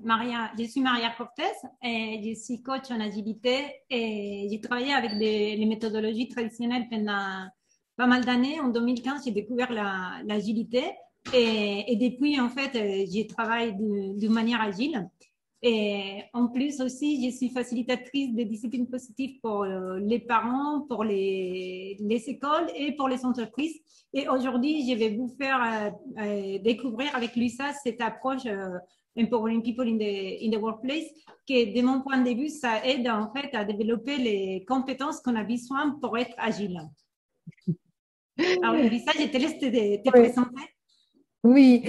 Je suis Maria Cortés et je suis coach en agilité et j'ai travaillé avec les méthodologies traditionnelles pendant pas mal d'années. En 2015, j'ai découvert l'agilité et depuis, en fait, je travaille de manière agile. Et en plus aussi, je suis facilitatrice des disciplines positives pour les parents, pour les écoles et pour les entreprises. Et aujourd'hui, je vais vous faire découvrir avec Luisa cette approche Empowering People in the Workplace, qui, de mon point de vue, ça aide en fait à développer les compétences qu'on a besoin pour être agile. Alors, Luisa, je te laisse te Oui. présenter. Oui,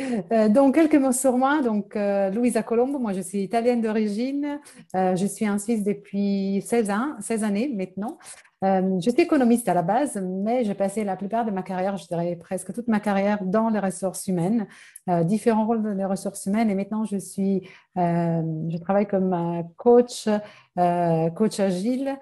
donc quelques mots sur moi. Donc, Luisa Colombo, moi je suis italienne d'origine. Je suis en Suisse depuis 16 ans, 16 années maintenant. Je suis économiste à la base, mais j'ai passé la plupart de ma carrière, je dirais presque toute ma carrière, dans les ressources humaines, différents rôles dans les ressources humaines. Et maintenant, je travaille comme coach, coach agile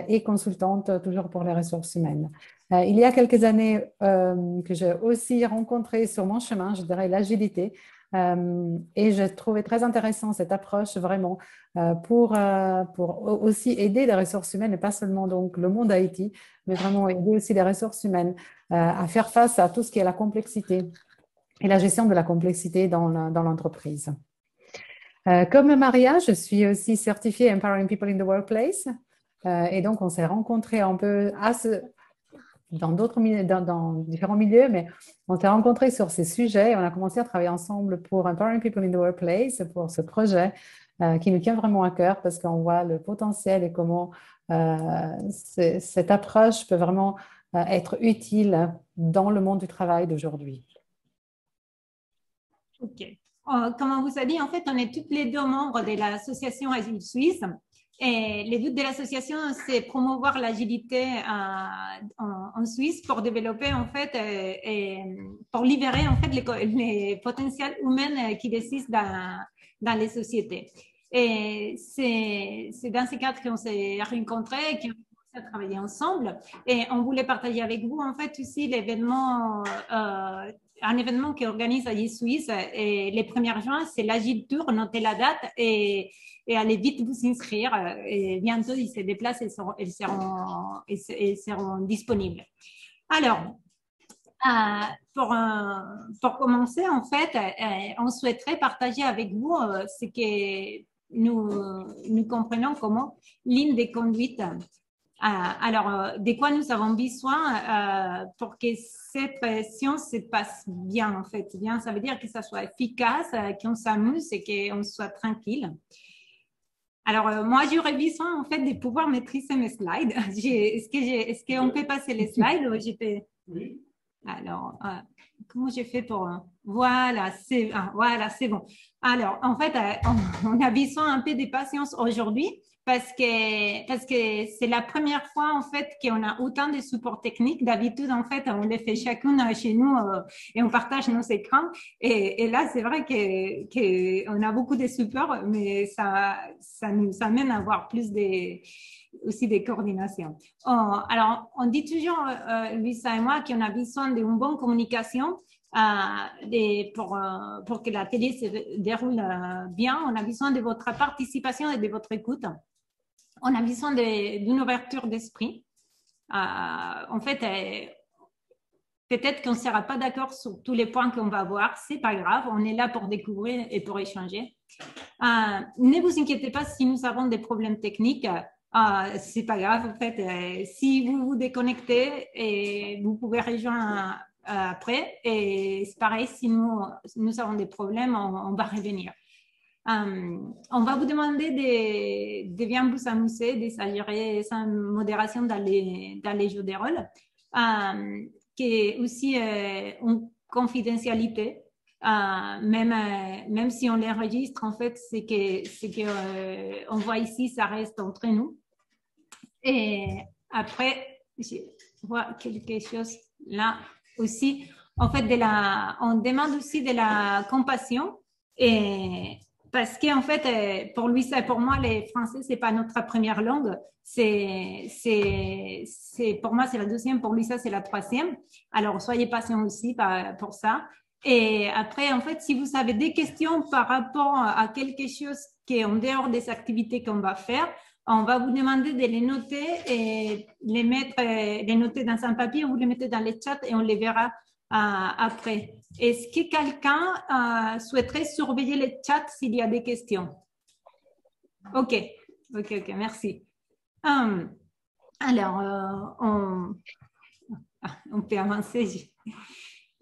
et consultante toujours pour les ressources humaines. Il y a quelques années que j'ai aussi rencontré sur mon chemin, je dirais, l'agilité. Et je trouvais très intéressant cette approche vraiment pour aussi aider les ressources humaines et pas seulement donc le monde IT, mais vraiment aider aussi les ressources humaines à faire face à tout ce qui est la complexité et la gestion de la complexité dans l'entreprise. Comme Maria, je suis aussi certifiée Empowering People in the Workplace. Et donc, on s'est rencontrés un peu dans différents milieux, mais on s'est rencontrés sur ces sujets et on a commencé à travailler ensemble pour Empowering People in the Workplace, pour ce projet qui nous tient vraiment à cœur parce qu'on voit le potentiel et comment cette approche peut vraiment être utile dans le monde du travail d'aujourd'hui. OK. Comme on vous a dit, en fait, on est toutes les deux membres de l'association Agile Suisse. Et le but de l'association, c'est promouvoir l'agilité en Suisse pour développer, en fait, et pour libérer, en fait, les potentiels humains qui existent dans les sociétés. Et c'est dans ce cadre qu'on s'est rencontrés, qu'on a commencé à travailler ensemble. Et on voulait partager avec vous, en fait, aussi l'événement un événement qui organise Agile Suisse et les 1er juin, c'est l'Agile Tour, notez la date et allez vite vous inscrire. Et bientôt, ils se déplacent et seront disponibles. Alors, pour commencer, en fait, on souhaiterait partager avec vous ce que nous comprenons comme ligne de conduite. Alors, de quoi nous avons besoin pour que cette science se passe bien, en fait. Bien, ça veut dire que ça soit efficace, qu'on s'amuse et qu'on soit tranquille. Alors, moi, j'aurais besoin, en fait, de pouvoir maîtriser mes slides. Est-ce qu'on peut passer les slides? Oui. Alors, comment j'ai fait pour… Voilà, c'est bon. Alors, en fait, on a besoin un peu de patience aujourd'hui parce que c'est la première fois, en fait, qu'on a autant de supports techniques. D'habitude, en fait, on les fait chacune chez nous et on partage nos écrans. Et là, c'est vrai qu'on a beaucoup de supports, mais ça nous amène à avoir plus aussi des coordinations. Alors, on dit toujours, Luisa et moi, qu'on a besoin d'une bonne communication pour que la télé se déroule bien. On a besoin de votre participation et de votre écoute. On a besoin d'une ouverture d'esprit. En fait, peut-être qu'on ne sera pas d'accord sur tous les points qu'on va voir. C'est pas grave. On est là pour découvrir et pour échanger. Ne vous inquiétez pas si nous avons des problèmes techniques. C'est pas grave. En fait, si vous vous déconnectez, et vous pouvez rejoindre après. Et c'est pareil, si nous avons des problèmes, on va revenir. On va vous demander de bien vous amuser, de s'agir sans modération dans les jeux de rôle, qui est aussi une confidentialité. Même si on l'enregistre, en fait, c'est que on voit ici, ça reste entre nous. Et après, je vois quelque chose là aussi. En fait, on demande aussi de la compassion et parce qu'en fait, pour lui, pour moi, les français, c'est pas notre première langue. Pour moi, c'est la deuxième. Pour lui, ça, c'est la troisième. Alors, soyez patient aussi pour ça. Et après, en fait, si vous avez des questions par rapport à quelque chose qui est en dehors des activités qu'on va faire, on va vous demander de les noter et les mettre, les noter dans un papier, vous les mettez dans les chats et on les verra après. Est-ce que quelqu'un souhaiterait surveiller les chats s'il y a des questions? Ok, merci. Alors, on peut avancer.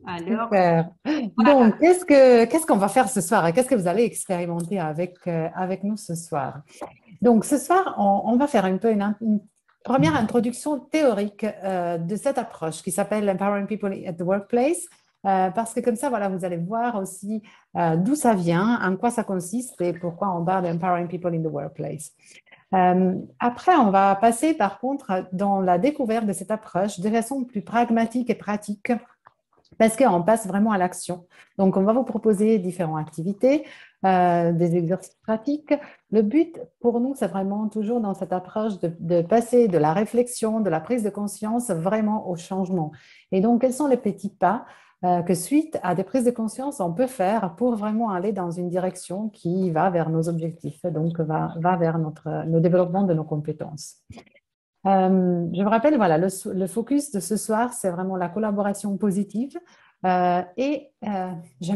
Alors, Super. voilà. Donc, qu'est-ce qu'on va faire ce soir? Qu'est-ce que vous allez expérimenter avec nous ce soir? Donc, ce soir, on va faire un peu une première introduction théorique de cette approche qui s'appelle Empowering People at the Workplace, parce que comme ça, voilà, vous allez voir aussi d'où ça vient, en quoi ça consiste et pourquoi on parle d'Empowering People in the Workplace. Après, on va passer par contre dans la découverte de cette approche de façon plus pragmatique et pratique, parce qu'on passe vraiment à l'action. Donc, on va vous proposer différentes activités, des exercices pratiques. Le but pour nous, c'est vraiment toujours dans cette approche de passer de la réflexion, de la prise de conscience vraiment au changement. Et donc, quels sont les petits pas que suite à des prises de conscience, on peut faire pour vraiment aller dans une direction qui va vers nos objectifs, donc va vers le développement de nos compétences. Je vous rappelle, voilà, le focus de ce soir, c'est vraiment la collaboration positive. J'aime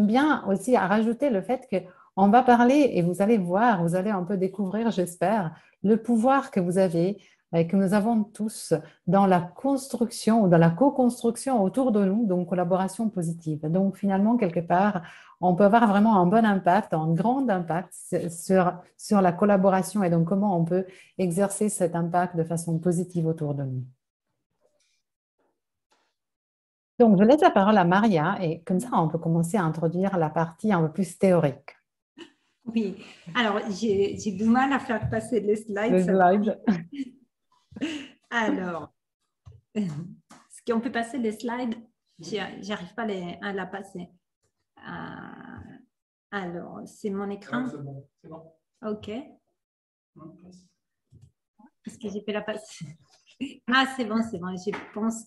bien aussi à rajouter le fait qu'on va parler, et vous allez voir, vous allez un peu découvrir, j'espère, le pouvoir que vous avez et que nous avons tous dans la construction ou dans la co-construction autour de nous, donc collaboration positive. Donc finalement, quelque part, on peut avoir vraiment un bon impact, un grand impact sur la collaboration et donc comment on peut exercer cet impact de façon positive autour de nous. Donc, je laisse la parole à Maria et comme ça, on peut commencer à introduire la partie un peu plus théorique. Oui, alors j'ai du mal à faire passer les Le slides. slide. Alors, est-ce qu'on peut passer les slides? J'arrive pas à la passer. Alors, c'est mon écran. C'est bon, c'est bon. Ok. Est-ce que j'ai fait la passer? Ah, c'est bon, je pense.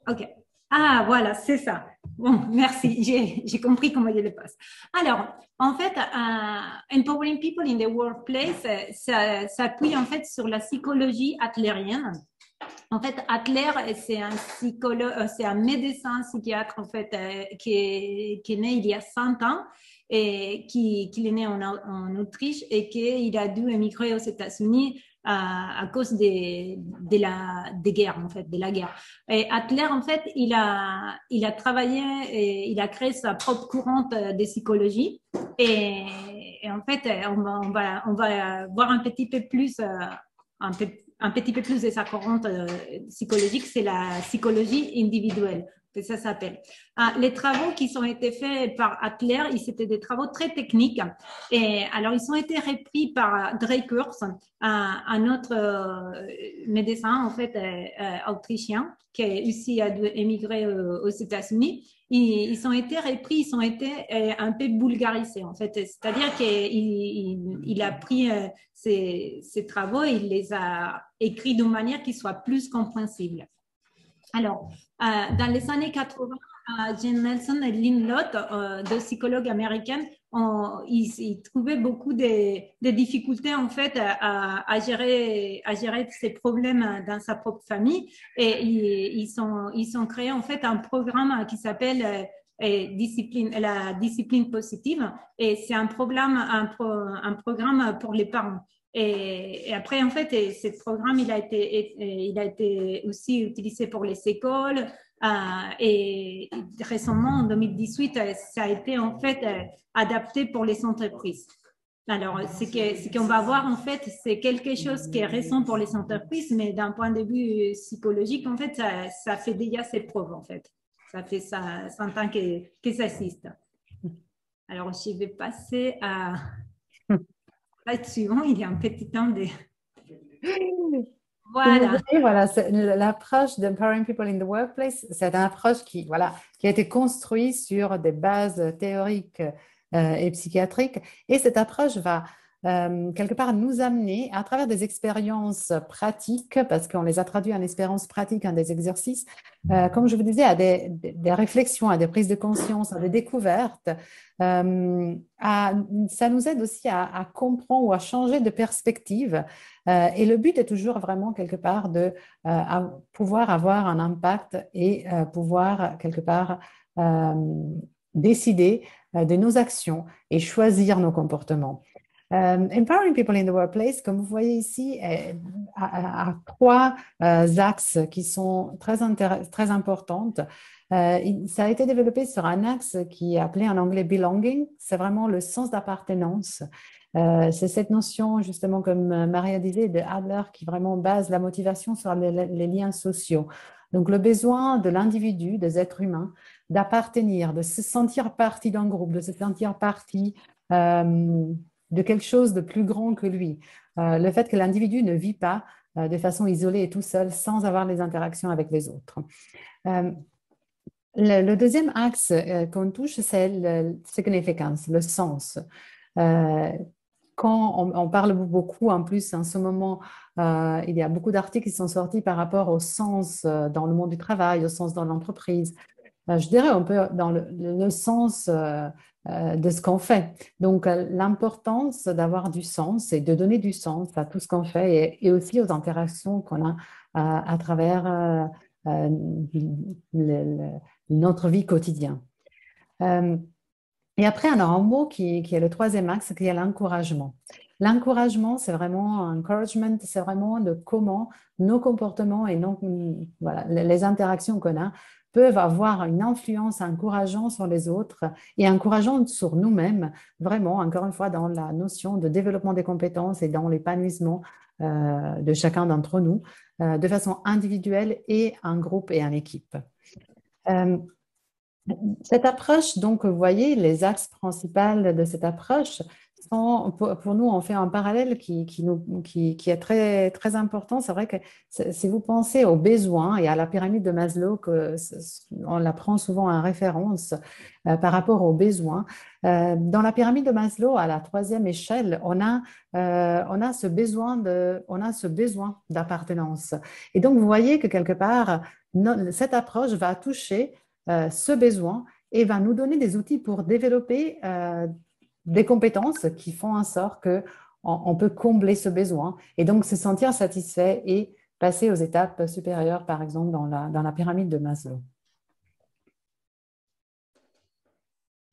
Ok. Ah, voilà, c'est ça. Bon, merci. J'ai compris comment je le passe. Alors, en fait, Empowering People in the Workplace, ça s'appuie en fait sur la psychologie adlérienne. En fait, Adler, c'est un psychologue, c'est un médecin psychiatre en fait qui est né il y a 100 ans et qui est né en Autriche et qu'il a dû émigrer aux États-Unis à cause des guerres en fait, de la guerre. Et Adler en fait, il a travaillé et il a créé sa propre courante de psychologie et en fait, on va voir un petit peu plus un petit peu plus de sa courante psychologique, c'est la psychologie individuelle, que ça s'appelle. Les travaux qui ont été faits par Adler, c'était des travaux très techniques. Et alors, ils ont été repris par Dreikurs, un autre médecin, en fait, autrichien, qui aussi a dû émigrer aux États-Unis. Ils ont été repris, ils ont été un peu bulgarisés, en fait. C'est-à-dire qu'il a pris ces travaux et il les a écrits d'une manière qui soit plus compréhensible. Alors, dans les années 80, Jane Nelson et Lynn Lott, deux psychologues américaines, ils trouvaient beaucoup de difficultés en fait à gérer ces problèmes dans sa propre famille et ils ont créé en fait un programme qui s'appelle la discipline positive et c'est un programme pour les parents. Et après, en fait, ce programme, il a été aussi utilisé pour les écoles. Et récemment, en 2018, ça a été en fait adapté pour les entreprises. Alors, ce qu'on va voir, en fait, c'est quelque chose qui est récent pour les entreprises, mais d'un point de vue psychologique, en fait, ça fait déjà ses preuves, en fait. Ça fait 100 ans que ça existe. Alors, je vais passer à... Là-dessus, il y a un petit temps de... Voilà. Voilà, l'approche d'Empowering People in the Workplace, c'est une approche qui a été construite sur des bases théoriques et psychiatriques. Et cette approche va quelque part nous amener à travers des expériences pratiques, parce qu'on les a traduits en expériences pratiques, en des exercices, comme je vous disais, à des réflexions, à des prises de conscience, à des découvertes. Ça nous aide aussi à comprendre ou à changer de perspective. Et le but est toujours vraiment quelque part de pouvoir avoir un impact et pouvoir quelque part décider de nos actions et choisir nos comportements. Empowering people in the workplace, comme vous voyez ici, a trois axes qui sont très importantes. Ça a été développé sur un axe qui est appelé en anglais belonging. C'est vraiment le sens d'appartenance. C'est cette notion, justement, comme Maria disait, de Adler, qui vraiment base la motivation sur les liens sociaux. Donc, le besoin de l'individu, des êtres humains, d'appartenir, de se sentir partie d'un groupe, de se sentir partie de quelque chose de plus grand que lui. Le fait que l'individu ne vit pas de façon isolée et tout seul sans avoir les interactions avec les autres. Le deuxième axe qu'on touche, c'est le significance, le sens. Quand on parle beaucoup, en plus, en ce moment, il y a beaucoup d'articles qui sont sortis par rapport au sens dans le monde du travail, au sens dans l'entreprise. Je dirais un peu dans le sens de ce qu'on fait. Donc, l'importance d'avoir du sens et de donner du sens à tout ce qu'on fait et aussi aux interactions qu'on a à travers notre vie quotidienne. Et après, on a un mot qui est le troisième axe, qui est l'encouragement. L'encouragement, c'est vraiment encouragement, c'est vraiment de comment nos comportements et voilà, les interactions qu'on a peuvent avoir une influence encourageante sur les autres et encourageante sur nous-mêmes, vraiment, encore une fois, dans la notion de développement des compétences et dans l'épanouissement de chacun d'entre nous, de façon individuelle et en groupe et en équipe. Cette approche, donc, vous voyez, les axes principaux de cette approche sont, pour nous, on fait un parallèle qui est très, très important. C'est vrai que si vous pensez aux besoins et à la pyramide de Maslow, on la prend souvent en référence par rapport aux besoins. Dans la pyramide de Maslow, à la troisième échelle, on a ce besoin d'appartenance. Et donc, vous voyez que quelque part, cette approche va toucher ce besoin et va nous donner des outils pour développer des compétences qui font en sorte qu'on peut combler ce besoin et donc se sentir satisfait et passer aux étapes supérieures, par exemple, dans la pyramide de Maslow.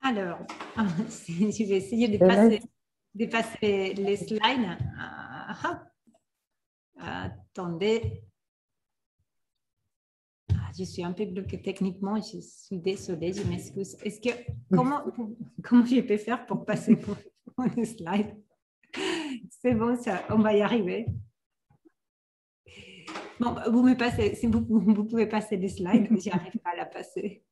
Alors, je vais essayer de passer les slides. Attendez. Je suis un peu bloquée techniquement, je suis désolée, je m'excuse. Comment je peux faire pour passer mon slide? C'est bon, ça, on va y arriver. Bon, vous me passez, si vous pouvez passer les slides, je n'arrive pas à la passer.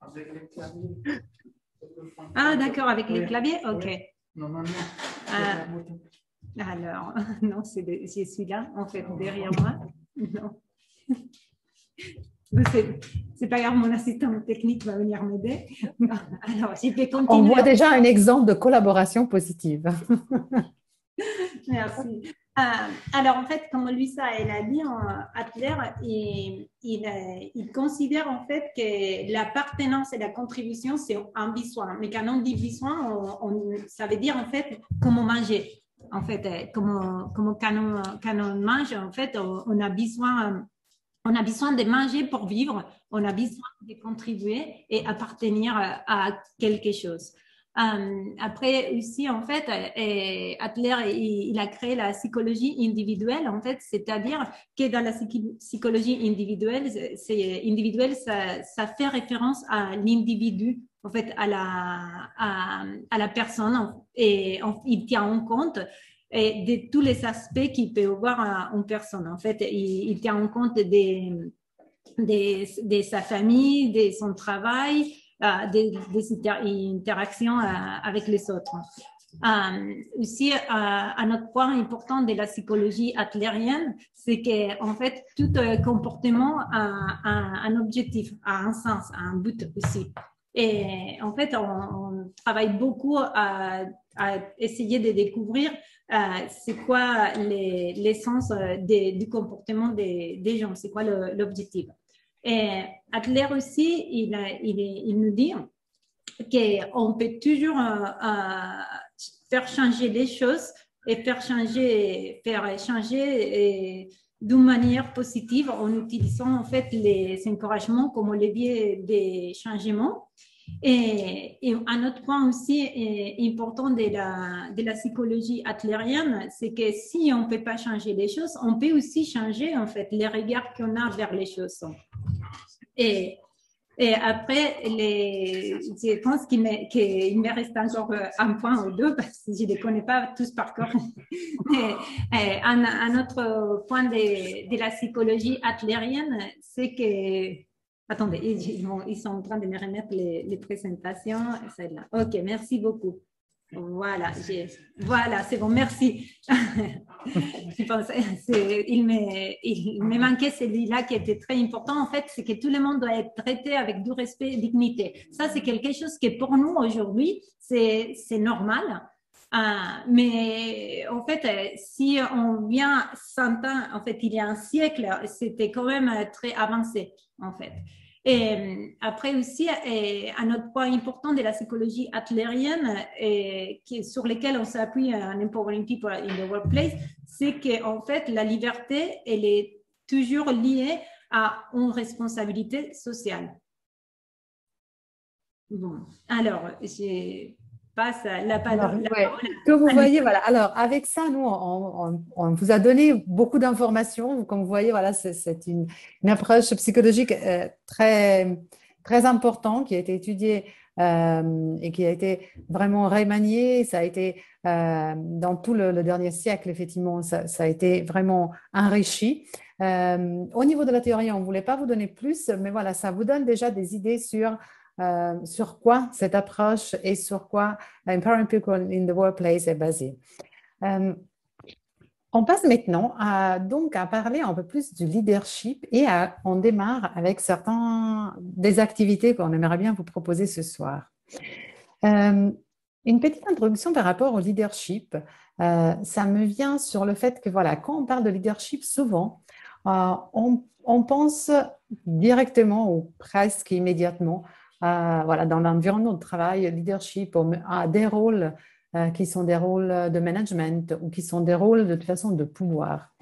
Ah, d'accord, avec les claviers? Ok. Alors, non, c'est celui-là, en fait, derrière moi. Non. C'est pas grave, mon assistant technique va venir m'aider. Alors, je vais continuer. On voit déjà un exemple de collaboration positive. Merci. Alors, en fait, comme Luisa elle a dit, Adler, il considère en fait que l'appartenance et la contribution, c'est un besoin. Mais quand on dit besoin, ça veut dire en fait comment manger. En fait, quand on mange, en fait, on a besoin de manger pour vivre, on a besoin de contribuer et appartenir à quelque chose. Après aussi, en fait, Adler, il a créé la psychologie individuelle, en fait, c'est-à-dire que dans la psychologie individuelle, ça fait référence à l'individu, en fait, à la personne, et il tient en compte et de tous les aspects qu'il peut avoir en personne. En fait, il tient en compte de sa famille, de son travail, des interactions avec les autres. Aussi, un autre point important de la psychologie adlérienne, c'est qu'en fait, tout comportement a un objectif, a un sens, a un but aussi. Et en fait, on travaille beaucoup à essayer de découvrir c'est quoi l'essence du comportement des gens, c'est quoi l'objectif. Et Adler aussi, il nous dit qu'on peut toujours faire changer les choses et faire changer d'une manière positive en utilisant en fait les encouragements comme levier des changements. Et un autre point aussi important de la psychologie adlérienne, c'est que si on ne peut pas changer les choses, on peut aussi changer en fait les regards qu'on a vers les choses. Et et après, je pense qu'il me reste encore un point ou deux parce que je ne les connais pas tous par cœur. Un autre point de la psychologie adlérienne, c'est que... Attendez, ils sont en train de me remettre les présentations. Celle-là. OK, merci beaucoup. Voilà, voilà, c'est bon, merci. Je pensais, il me manquait celui-là qui était très important. En fait, c'est que tout le monde doit être traité avec du respect et dignité. Ça, c'est quelque chose qui, pour nous, aujourd'hui, c'est normal. Mais en fait, si on vient 100 ans, en fait, il y a un siècle, c'était quand même très avancé, en fait. Et après aussi, un autre point important de la psychologie adlérienne sur lequel on s'appuie en Empowering People in the Workplace, c'est qu'en fait, la liberté, elle est toujours liée à une responsabilité sociale. Bon, alors, je passe la parole. Comme vous voyez, voilà. Alors, avec ça, nous, on vous a donné beaucoup d'informations. Comme vous voyez, voilà, c'est une approche psychologique très, très importante qui a été étudiée et qui a été vraiment remaniée. Ça a été, dans tout le dernier siècle, effectivement, ça a été vraiment enrichi. Au niveau de la théorie, on ne voulait pas vous donner plus, mais voilà, ça vous donne déjà des idées sur quoi cette approche et sur quoi Empowering People in the Workplace est basée. On passe maintenant donc à parler un peu plus du leadership et on démarre avec des activités qu'on aimerait bien vous proposer ce soir. Une petite introduction par rapport au leadership. Ça me vient sur le fait que voilà, quand on parle de leadership, souvent, on pense directement ou presque immédiatement voilà, dans l'environnement de travail, leadership a des rôles qui sont des rôles de management ou qui sont des rôles de toute façon de pouvoir.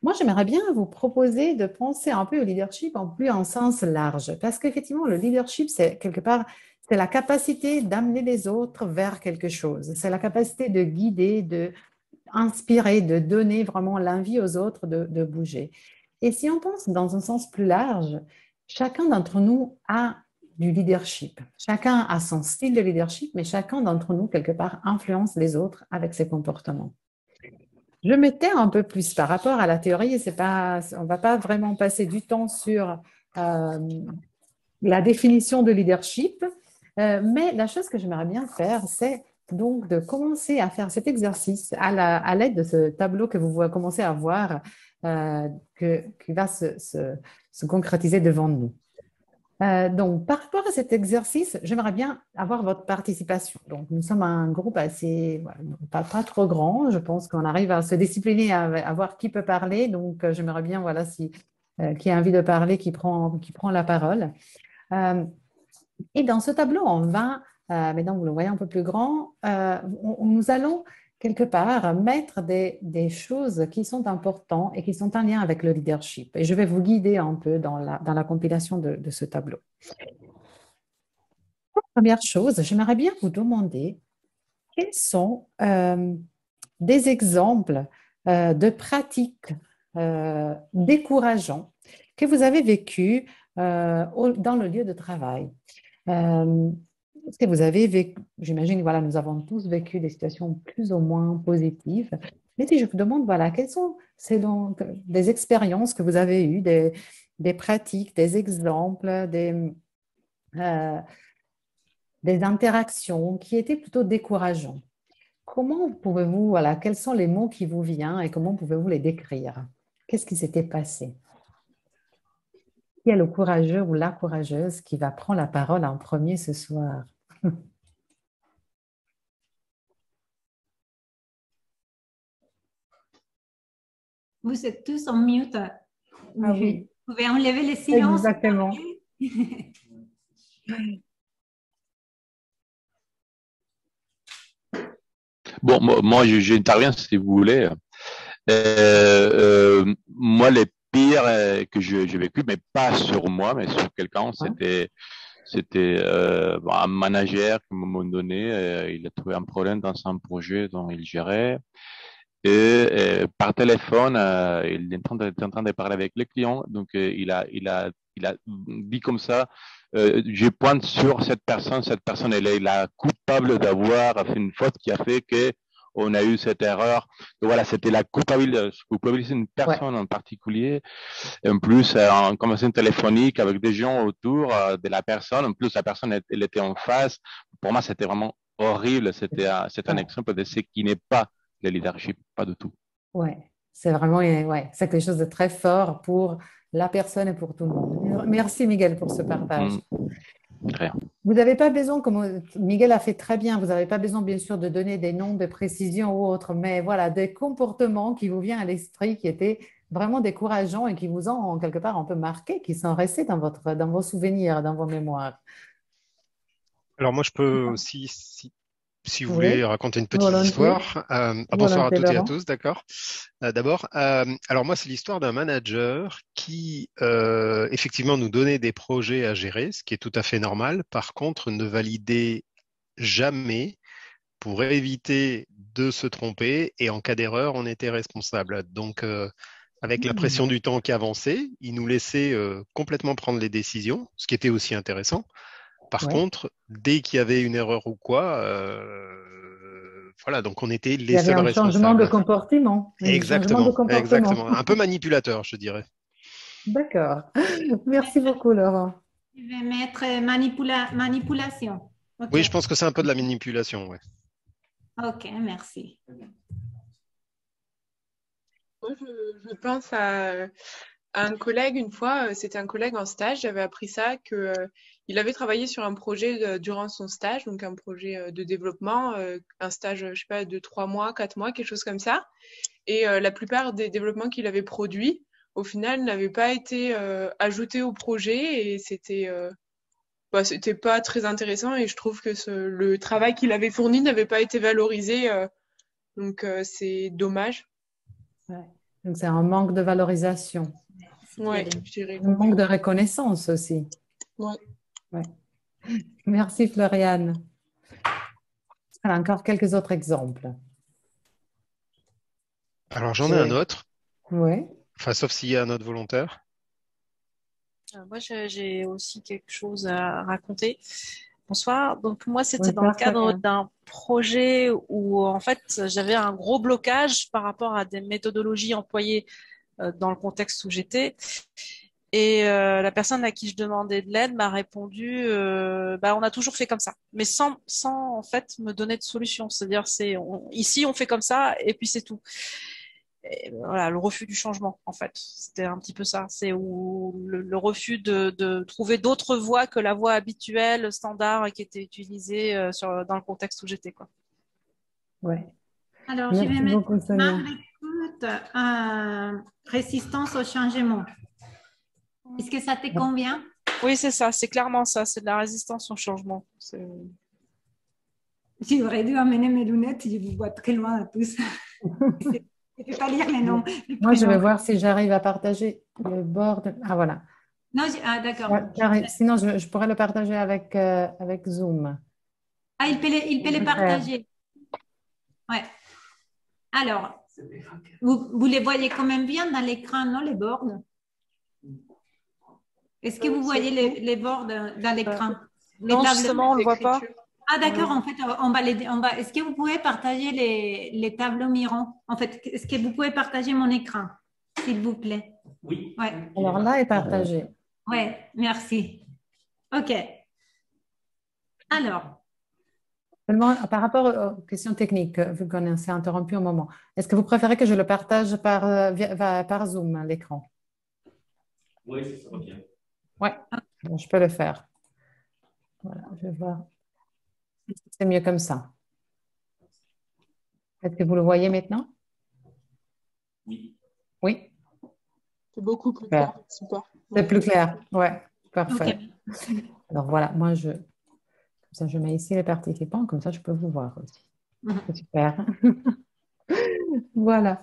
Moi, j'aimerais bien vous proposer de penser un peu au leadership en plus en sens large, parce qu'effectivement, le leadership, c'est quelque part, c'est la capacité d'amener les autres vers quelque chose. C'est la capacité de guider, de inspirer, de donner vraiment l'envie aux autres de bouger. Et si on pense dans un sens plus large, chacun d'entre nous a du leadership. Chacun a son style de leadership, mais chacun d'entre nous, quelque part, influence les autres avec ses comportements. Je mettais un peu plus par rapport à la théorie, on ne va pas vraiment passer du temps sur la définition de leadership, mais la chose que j'aimerais bien faire, c'est donc de commencer à faire cet exercice à l'aide de ce tableau que vous commencez à voir, qui va se concrétiser devant nous. Donc, par rapport à cet exercice, j'aimerais bien avoir votre participation. Donc, nous sommes un groupe assez, voilà, pas trop grand. Je pense qu'on arrive à se discipliner, à voir qui peut parler. Donc, j'aimerais bien, voilà, qui a envie de parler, qui prend la parole. Et dans ce tableau, maintenant vous le voyez un peu plus grand, nous allons quelque part mettre des choses qui sont importantes et qui sont en lien avec le leadership. Et je vais vous guider un peu dans la compilation de ce tableau. Première chose, j'aimerais bien vous demander quels sont des exemples de pratiques décourageantes que vous avez vécues dans le lieu de travail. Est-ce que vous avez vécu, j'imagine, voilà, nous avons tous vécu des situations plus ou moins positives. Mais si je vous demande, voilà, quelles sont des expériences que vous avez eues, des pratiques, des exemples, des interactions qui étaient plutôt décourageantes? Comment pouvez-vous, voilà, quels sont les mots qui vous viennent et comment pouvez-vous les décrire? Qu'est-ce qui s'était passé? Qui est le courageux ou la courageuse qui va prendre la parole en premier ce soir? Vous êtes tous en mute. Ah Vous oui, pouvez enlever les silences. exactement. Bon, moi, j'interviens si vous voulez. Moi, les pires que j'ai vécu, mais pas sur moi, mais sur quelqu'un, Hein? c'était bon, un manager qui, à un moment donné, il a trouvé un problème dans un projet dont il gérait. Et par téléphone, il est en train de parler avec le client. Donc, il a dit comme ça, je pointe sur cette personne, elle est la coupable d'avoir fait une faute qui a fait que on a eu cette erreur. Donc voilà, c'était la culpabiliser une Ouais, personne en particulier. Et en plus, en conversation téléphonique avec des gens autour de la personne. En plus, la personne, elle était en face. Pour moi, c'était vraiment horrible. C'est un ouais, exemple de ce qui n'est pas le leadership, pas du tout. ouais. C'est vraiment, ouais, c'est quelque chose de très fort pour la personne et pour tout le monde. Merci Miguel pour ce partage. Mm, très bien. Vous n'avez pas besoin, comme Miguel a fait très bien, vous n'avez pas besoin bien sûr de donner des noms, de précisions ou autres, mais voilà, des comportements qui vous viennent à l'esprit, qui étaient vraiment décourageants et qui vous ont quelque part un peu marqué, qui sont restés dans vos souvenirs, dans vos mémoires. Alors moi, je peux aussi, si vous voulez, Oui, raconter une petite volontiers, histoire. Bonsoir à volontiers toutes et à Laurent. tous, d'accord. D'abord, alors moi, c'est l'histoire d'un manager qui, effectivement, nous donnait des projets à gérer, ce qui est tout à fait normal. Par contre, ne validait jamais pour éviter de se tromper et en cas d'erreur, on était responsable. Donc, avec la pression Hmm. du temps qui avançait, il nous laissait complètement prendre les décisions, ce qui était aussi intéressant. Par Ouais. contre, dès qu'il y avait une erreur ou quoi, voilà, donc on était Il les y avait seuls un changement de responsables. comportement, un changement de Exactement, comportement. exactement. Un peu manipulateur, je dirais. D'accord. Merci beaucoup Laurent. Je vais mettre manipulation. OK. Oui, je pense que c'est un peu de la manipulation, ouais. OK, merci. Moi, je pense à un collègue une fois, c'était un collègue en stage, j'avais appris ça, que il avait travaillé sur un projet durant son stage, donc un projet de développement, un stage, je sais pas, de 3 mois, 4 mois, quelque chose comme ça. Et la plupart des développements qu'il avait produits, au final, n'avaient pas été ajoutés au projet et c'était pas très intéressant. Et je trouve que le travail qu'il avait fourni n'avait pas été valorisé, donc c'est dommage. Ouais. Donc c'est un manque de valorisation, Ouais, je dirais. un manque de reconnaissance aussi. Ouais. Ouais. Merci Floriane. Alors, encore quelques autres exemples. Alors j'en ai un Oui. autre, Oui. enfin sauf s'il y a un autre volontaire. Moi, j'ai aussi quelque chose à raconter. Bonsoir. Donc, moi, c'était dans le Bonsoir cadre Floriane. d'un projet où, en fait, j'avais un gros blocage par rapport à des méthodologies employées dans le contexte où j'étais. Et la personne à qui je demandais de l'aide m'a répondu, bah, on a toujours fait comme ça, mais sans en fait me donner de solution. C'est-à-dire, ici, on fait comme ça et puis c'est tout. Et voilà, le refus du changement, en fait. C'était un petit peu ça. C'est où le refus de trouver d'autres voies que la voie habituelle, standard, qui était utilisée dans le contexte où j'étais, quoi. Oui. Alors, je vais Merci mettre beaucoup Sonia. manque d'écoute, résistance au changement. Est-ce que ça te convient? Oui, c'est ça. C'est clairement ça. C'est de la résistance au changement. J'aurais dû amener mes lunettes, je vous vois très loin à tous. Je ne peux pas lire les noms, les Moi, je vais prénoms. voir si j'arrive à partager le board. Ah, voilà. Non, d'accord. Sinon, je pourrais le partager avec Zoom. Ah, il peut les Super. partager. Ouais. Alors, vous les voyez quand même bien dans l'écran, non, les boards? Est-ce que vous voyez les boards dans l'écran? Les Non, tables? justement, on le voit pas. Ah, d'accord. En fait, Est-ce que vous pouvez partager les tableaux mirants? En fait, est-ce que vous pouvez partager mon écran, s'il vous plaît? Oui. Ouais. Alors là est partagé. Ouais, merci. OK. Alors, Seulement, par rapport aux questions techniques, vu qu'on s'est interrompu un moment, est-ce que vous préférez que je le partage par Zoom, l'écran? Oui, ça sera bien. Ouais, je peux le faire. Voilà, je vais voir. C'est mieux comme ça. Est-ce que vous le voyez maintenant? Oui, C'est beaucoup plus super. clair. Super. C'est plus clair. Ouais, Ok. parfait. Alors voilà, moi comme ça, je mets ici les participants, comme ça je peux vous voir aussi. Mhm. C'est super. Voilà.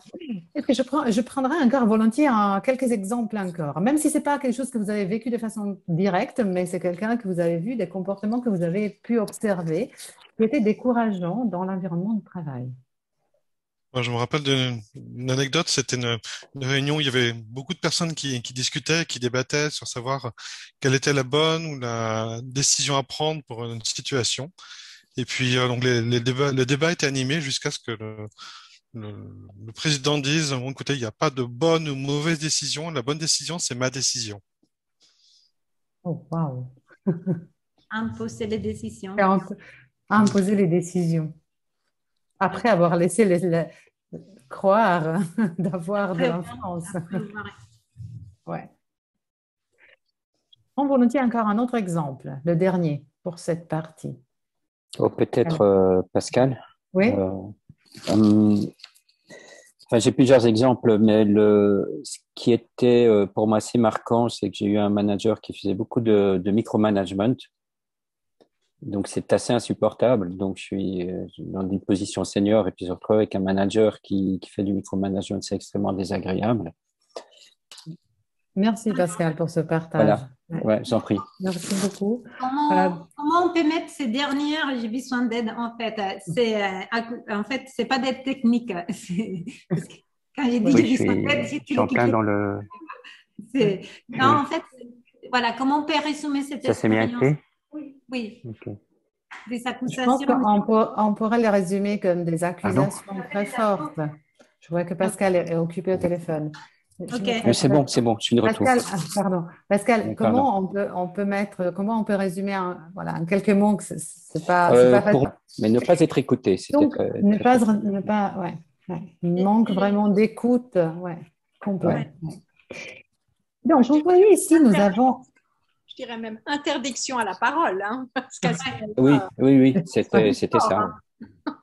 Et puis je prendrai encore volontiers quelques exemples encore, même si ce n'est pas quelque chose que vous avez vécu de façon directe, mais c'est quelqu'un que vous avez vu, des comportements que vous avez pu observer qui étaient décourageants dans l'environnement de travail. Moi, je me rappelle d'une anecdote, c'était une réunion où il y avait beaucoup de personnes qui discutaient, qui débattaient sur savoir quelle était la bonne ou la décision à prendre pour une situation. Et puis, donc le débat était animé jusqu'à ce que le, le président dise, bon, écoutez, il n'y a pas de bonne ou mauvaise décision, la bonne décision, c'est ma décision. Oh, waouh. Imposer les décisions. Et imposer les décisions. Après avoir laissé croire d'avoir de Après, l'influence. avoir- Ouais. On volontiers encore un autre exemple, le dernier pour cette partie. Oh, peut-être Pascal. Oui, Hum, Enfin, j'ai plusieurs exemples, mais ce qui était pour moi assez marquant, c'est que j'ai eu un manager qui faisait beaucoup de micromanagement. Donc, c'est assez insupportable. Donc, je suis dans une position senior et puis je me retrouve avec un manager qui fait du micromanagement. C'est extrêmement désagréable. merci Pascal pour ce partage. Voilà. Ouais, j'en prie. Merci beaucoup. Comment on peut mettre ces dernières, j'ai besoin d'aide en fait. En fait, c'est pas d'aide technique. Parce que quand j'ai dit Oui, j'ai besoin d'aide, je suis en plein dans le. Non, en fait, voilà, comment on peut résumer cette Ça s'est bien expérience? été? Oui, Ok. des Je pense accusations. on pourrait les résumer comme des Pardon? accusations très fortes. Je vois que Pascal est occupé au téléphone. Ok. Mais c'est bon, je suis de retour. Pascal, pardon. Pascal, Pardon. comment on peut résumer voilà, en quelques mots que c'est pas facile. Mais ne pas être écouté, Donc, très ne pas, ouais. Il manque vraiment d'écoute, ouais, complet. Ouais. Donc, vous voyez ici, nous avons. Je dirais même interdiction à la parole, hein, parce qu'à ce moment-là, oui, c'était ça.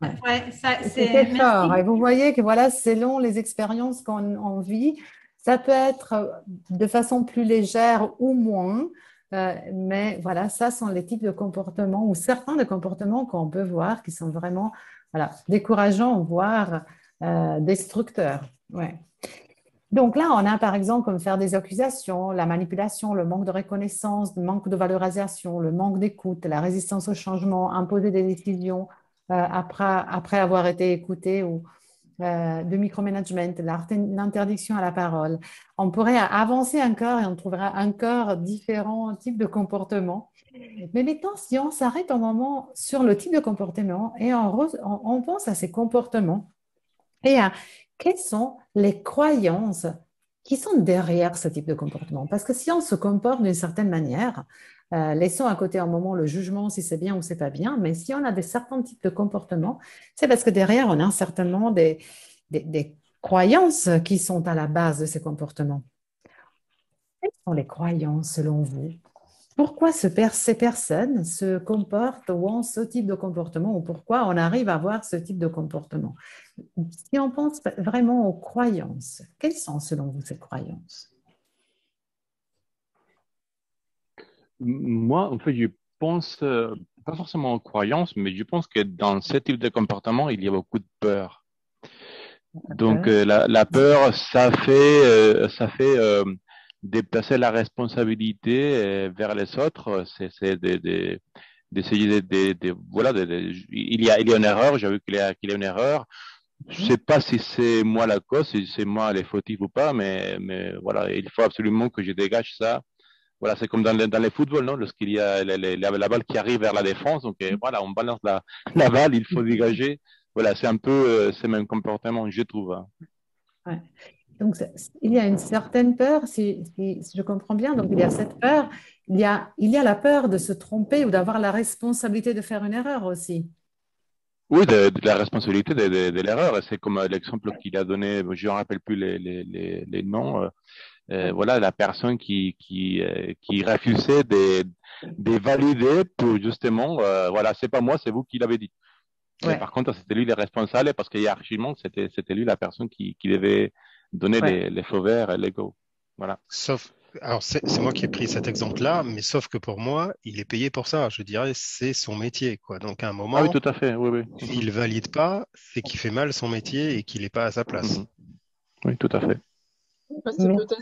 Ouais, c'est fort. Et vous voyez que voilà, selon les expériences qu'on vit, ça peut être de façon plus légère ou moins, mais voilà, ça sont les types de comportements ou certains des comportements qu'on peut voir qui sont vraiment décourageants, voire destructeurs. Ouais. Donc là, on a par exemple comme faire des accusations, la manipulation, le manque de reconnaissance, le manque de valorisation, le manque d'écoute, la résistance au changement, imposer des décisions après avoir été écouté ou de micromanagement, l'interdiction à la parole. On pourrait avancer encore et on trouvera encore différents types de comportements. Mais maintenant, si on s'arrête un moment sur le type de comportement et on pense à ces comportements et à quelles sont les croyances qui sont derrière ce type de comportement. Parce que si on se comporte d'une certaine manière, laissons à côté un moment le jugement si c'est bien ou c'est pas bien, mais si on a certains types de comportements, c'est parce que derrière, on a certainement des croyances qui sont à la base de ces comportements. Quelles sont les croyances selon vous? Pourquoi ces personnes se comportent ou ont ce type de comportement ou pourquoi on arrive à avoir ce type de comportement? Si on pense vraiment aux croyances, quelles sont selon vous ces croyances? Moi, en fait, je pense, pas forcément aux croyances, mais je pense que dans ce type de comportement, il y a beaucoup de peur. Donc, la peur, ça fait déplacer la responsabilité vers les autres. C'est d'essayer voilà, il y a une erreur, j'ai vu qu'il y a une erreur. Je sais pas si c'est moi la cause, si c'est moi les fautifs ou pas, mais voilà, il faut absolument que je dégage ça. Voilà, c'est comme dans les footballs, non? Lorsqu'il y a la balle qui arrive vers la défense, donc voilà, on balance la balle, il faut dégager. Voilà, c'est un peu ce même comportement, je trouve. Hein. Ouais. Donc, il y a une certaine peur, si je comprends bien. Donc, il y a cette peur. Il y a la peur de se tromper ou d'avoir la responsabilité de faire une erreur aussi. Oui, de la responsabilité de l'erreur. C'est comme l'exemple qu'il a donné, je ne me rappelle plus les noms. voilà, la personne qui refusait de valider pour justement, voilà, c'est pas moi, c'est vous qui l'avez dit. Mais par contre, c'était lui le responsable parce que hiérarchiquement, c'était lui la personne qui devait donner les feux verts et les go. Voilà. Alors, c'est moi qui ai pris cet exemple-là, mais sauf que pour moi, il est payé pour ça. Je dirais, c'est son métier, quoi. Donc, à un moment, oui, tout à fait. Oui. S'il valide pas, c'est qu'il fait mal son métier et qu'il n'est pas à sa place. Oui, tout à fait.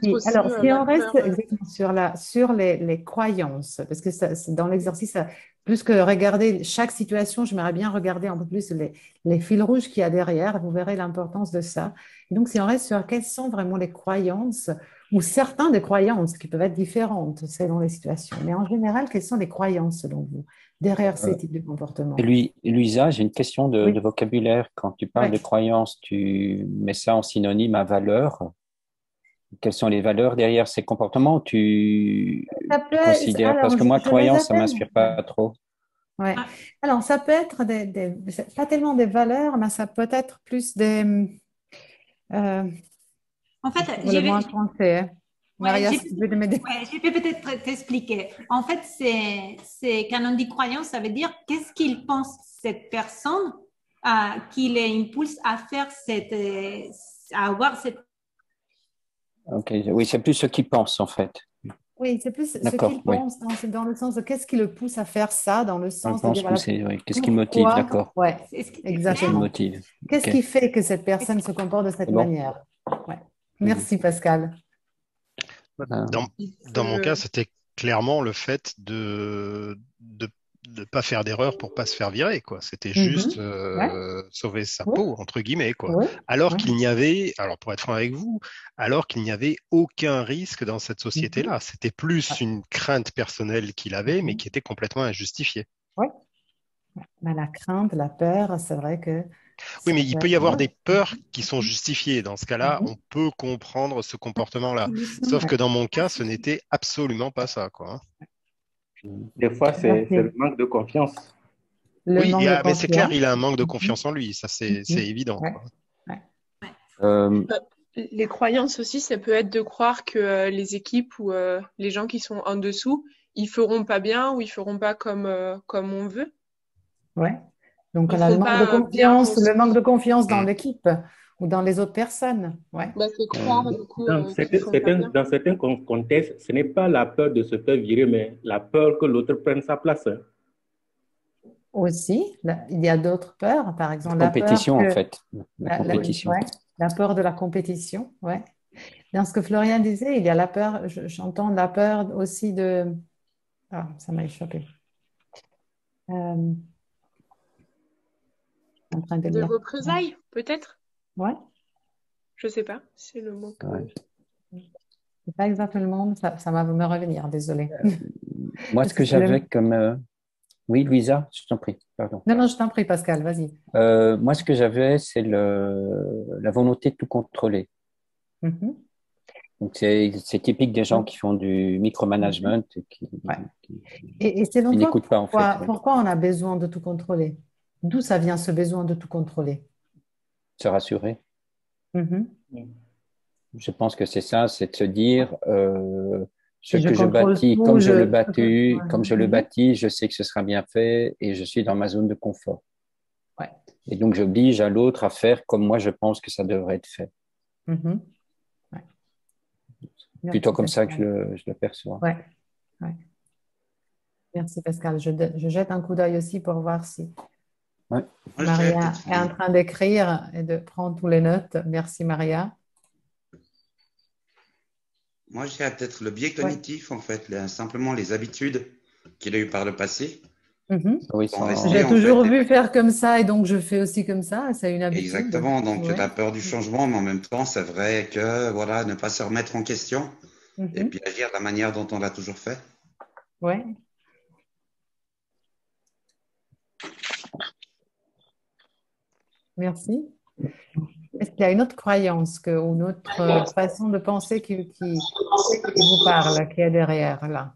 Aussi, alors, si on reste exactement sur les croyances, parce que dans l'exercice, plus que regarder chaque situation, j'aimerais bien regarder un peu plus les fils rouges qu'il y a derrière. Vous verrez l'importance de ça. Et donc, si on reste sur quelles sont vraiment les croyances, ou certains des croyances qui peuvent être différentes selon les situations, mais en général, quelles sont les croyances selon vous derrière ces types de comportements? Luisa, j'ai une question de vocabulaire. Quand tu parles de croyances, tu mets ça en synonyme à valeur. Quelles sont les valeurs derrière ces comportements? Tu considères, parce que moi, croyance, ça ne m'inspire pas trop. Ouais. Alors, ça peut être pas tellement des valeurs, mais ça peut être plus des. En fait, Maria, si tu veux m'aider. Je peux peut-être t'expliquer. En fait, c'est quand on dit croyance, ça veut dire qu'est-ce qu'il pense cette personne qui l'impulse à faire à avoir cette. Ok, oui, c'est plus ce qu'il pense en fait. Oui, c'est plus ce qu'il pense dans le sens de qu'est-ce qui le pousse à faire ça, dans le sens de dire qu'est-ce qui motive, d'accord. Oui, exactement. Qu'est-ce qui fait que cette personne se comporte de cette manière? Merci Pascal. Dans mon cas, c'était clairement le fait de ne pas faire d'erreur pour pas se faire virer, quoi. C'était juste sauver sa peau, entre guillemets, quoi. Alors qu'il n'y avait, alors pour être franc avec vous, alors qu'il n'y avait aucun risque dans cette société-là. C'était plus une crainte personnelle qu'il avait, mais qui était complètement injustifiée. Oui. La crainte, la peur, c'est vrai que... Oui, mais il peut y avoir des peurs qui sont justifiées. Dans ce cas-là, on peut comprendre ce comportement-là. Sauf que dans mon cas, ce n'était absolument pas ça, quoi. Des fois, c'est le manque de confiance. Oui, mais c'est clair, il a un manque de confiance en lui. Ça, c'est évident. Les croyances aussi, ça peut être de croire que les équipes ou les gens qui sont en dessous, ils feront pas bien ou ils feront pas comme on veut. Ouais. Donc, on a le manque de confiance dans l'équipe ou dans les autres personnes. C'est croire, du coup, dans certains contextes, ce n'est pas la peur de se faire virer, mais la peur que l'autre prenne sa place. Aussi, il y a d'autres peurs, par exemple la compétition, en fait. La compétition. La peur de la compétition, Dans ce que Florian disait, il y a la peur, j'entends la peur aussi de... Ah, ça m'a échappé. De représailles, peut-être? Ouais. Je sais pas, c'est le mot que... C'est pas exactement, ça va me revenir, désolée. Moi, ce que j'avais comme... Oui, Louisa, je t'en prie, pardon. Non, je t'en prie, Pascal, vas-y. Moi, ce que j'avais, c'est la volonté de tout contrôler. Donc, c'est typique des gens qui font du micromanagement et qui n'écoutent pas, en fait. Pourquoi on a besoin de tout contrôler? D'où ça vient, ce besoin de tout contrôler? Se rassurer. Je pense que c'est ça, c'est de se dire ce que je bâtis, comme je le bâtis, je sais que ce sera bien fait et je suis dans ma zone de confort. Et donc, j'oblige à l'autre à faire comme moi je pense que ça devrait être fait. Plutôt comme ça que je le perçois. Merci Pascal. Je jette un coup d'œil aussi pour voir si Maria est en train d'écrire et de prendre toutes les notes. Merci Maria. Moi, je dirais peut-être le biais cognitif, en fait, simplement les habitudes qu'il a eues par le passé. J'ai toujours vu faire comme ça et donc je fais aussi comme ça. C'est une habitude. Exactement. Donc, tu as peur du changement, mais en même temps, c'est vrai que ne pas se remettre en question et puis agir de la manière dont on l'a toujours fait. Merci. Est-ce qu'il y a une autre croyance ou une autre façon de penser qui vous parle, qui est derrière là?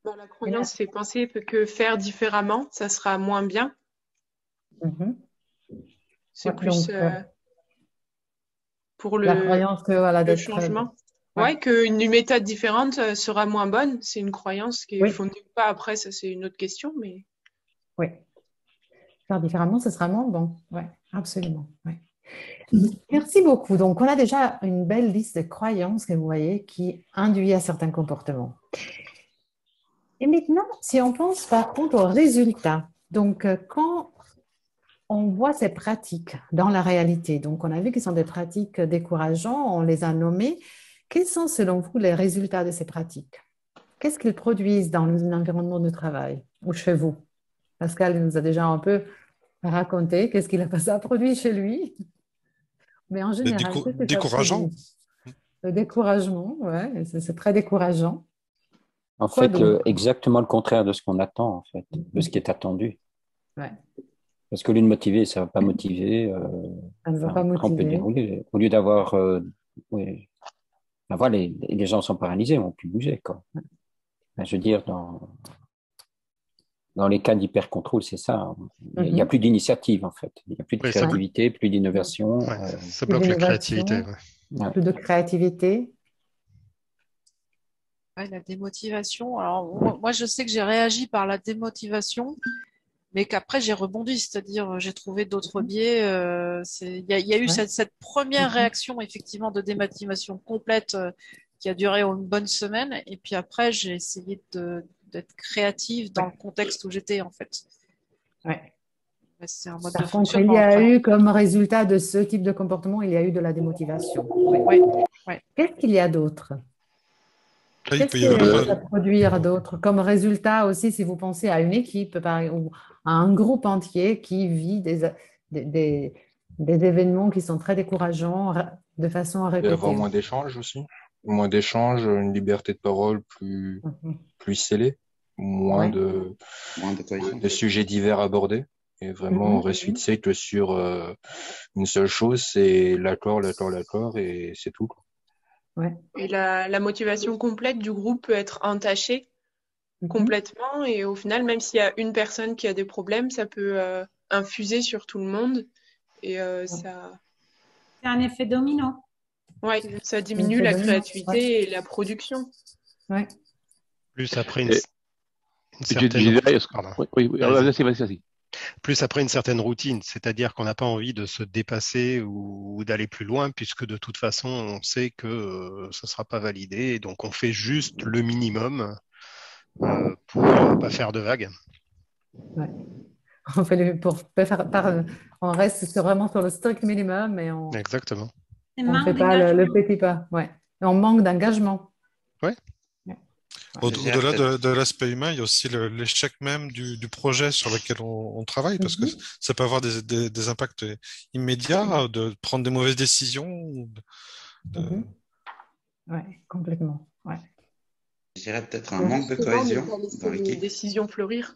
La croyance fait penser que faire différemment, ça sera moins bien. C'est plus pour La croyance que voilà, le d'être. changement. Ouais. Ouais, qu'une méthode différente sera moins bonne. C'est une croyance qui est Oui. fondée ou pas. Après, ça, c'est une autre question. Mais Oui. Faire différemment, ce sera moins bon. Oui, absolument. Ouais. Merci beaucoup. Donc, on a déjà une belle liste de croyances que vous voyez qui induit à certains comportements. Et maintenant, si on pense par contre aux résultats, donc quand on voit ces pratiques dans la réalité, donc on a vu qu'ils sont des pratiques décourageantes, on les a nommées. Quels sont selon vous les résultats de ces pratiques? Qu'est-ce qu'ils produisent dans l'environnement de travail ou chez vous? Pascal nous a déjà un peu raconté qu'est-ce qu'il a ça produit chez lui. Mais en général, qu'est-ce que ça décourageant. produit? Le découragement, ouais, c'est très décourageant. En Quoi fait, d'autre? exactement le contraire de ce qu'on attend, en fait, de ce qui est attendu. Ouais. Parce qu'au lieu de motiver, ça ne va pas motiver. Ça ne va Enfin, pas après, on peut motiver. dérouler. Au lieu d'avoir. Oui. Enfin, voilà, les gens sont paralysés, ils ne vont plus bouger, quoi. Enfin, je veux dire, dans les cas d'hyper-contrôle, c'est ça. Il n'y a plus d'initiative, en fait. Il n'y a plus de Oui, créativité, plus d'innovation. ouais, ça Plus bloque la d'innovation, créativité. Ouais. plus de créativité. Ouais, la démotivation. Alors, moi, je sais que j'ai réagi par la démotivation, mais qu'après, j'ai rebondi, c'est-à-dire, j'ai trouvé d'autres biais. Il y a eu Ouais. cette première réaction, effectivement, de démotivation complète qui a duré une bonne semaine. Et puis après, j'ai essayé d'être créative dans le contexte où j'étais, en fait. Ouais. C'est un mode de Par contre, il fonctionnement y a après. eu comme résultat de ce type de comportement, il y a eu de la démotivation. Ouais. Qu'est-ce qu'il y a d'autre? Là, il peut Qu'est-ce y avoir. que ça peut produire d'autre comme résultat aussi si vous pensez à une équipe ou à un groupe entier qui vit des événements qui sont très décourageants de façon Il y a avoir répétée? moins d'échanges aussi. Moins d'échanges, une liberté de parole plus scellée, moins Ouais. de sujets divers abordés. Et vraiment, on reste fixe sur une seule chose, c'est l'accord, et c'est tout, quoi. Ouais. et la motivation complète du groupe peut être entachée complètement. Et au final, même s'il y a une personne qui a des problèmes, ça peut infuser sur tout le monde. Et ça, C'est un effet domino. ouais, ça diminue la créativité et la production. Ouais. Plus après une Je certaine dirais, Pardon. oui, vas-y. Plus après une certaine routine, c'est-à-dire qu'on n'a pas envie de se dépasser ou d'aller plus loin, puisque de toute façon, on sait que ça ne sera pas validé, et donc on fait juste le minimum pour ne pas faire de vagues. Ouais. On fait on reste vraiment sur le strict minimum et on Exactement. ne fait pas le petit pas. Ouais. Et on manque d'engagement. Ouais. Au-delà de l'aspect humain, il y a aussi l'échec même du projet sur lequel on travaille, parce que ça peut avoir des impacts immédiats, de prendre des mauvaises décisions. Oui, complètement. Ouais. Je dirais peut-être un manque de cohésion dans les l'équipe. décisions fleurir.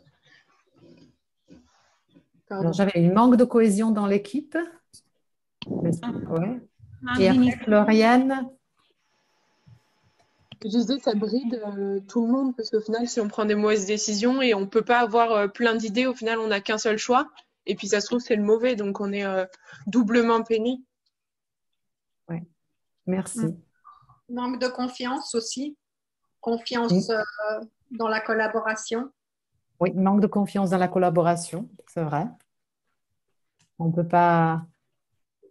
Alors, j'avais un manque de cohésion dans l'équipe. Ouais. Et après, Floriane. Je disais, ça bride tout le monde, parce qu'au final, si on prend des mauvaises décisions et on ne peut pas avoir plein d'idées, au final, on n'a qu'un seul choix. Et puis, ça se trouve, c'est le mauvais, donc on est doublement pénible. Oui, merci. Manque de confiance aussi. Confiance dans la collaboration. Oui, manque de confiance dans la collaboration, c'est vrai. On ne peut pas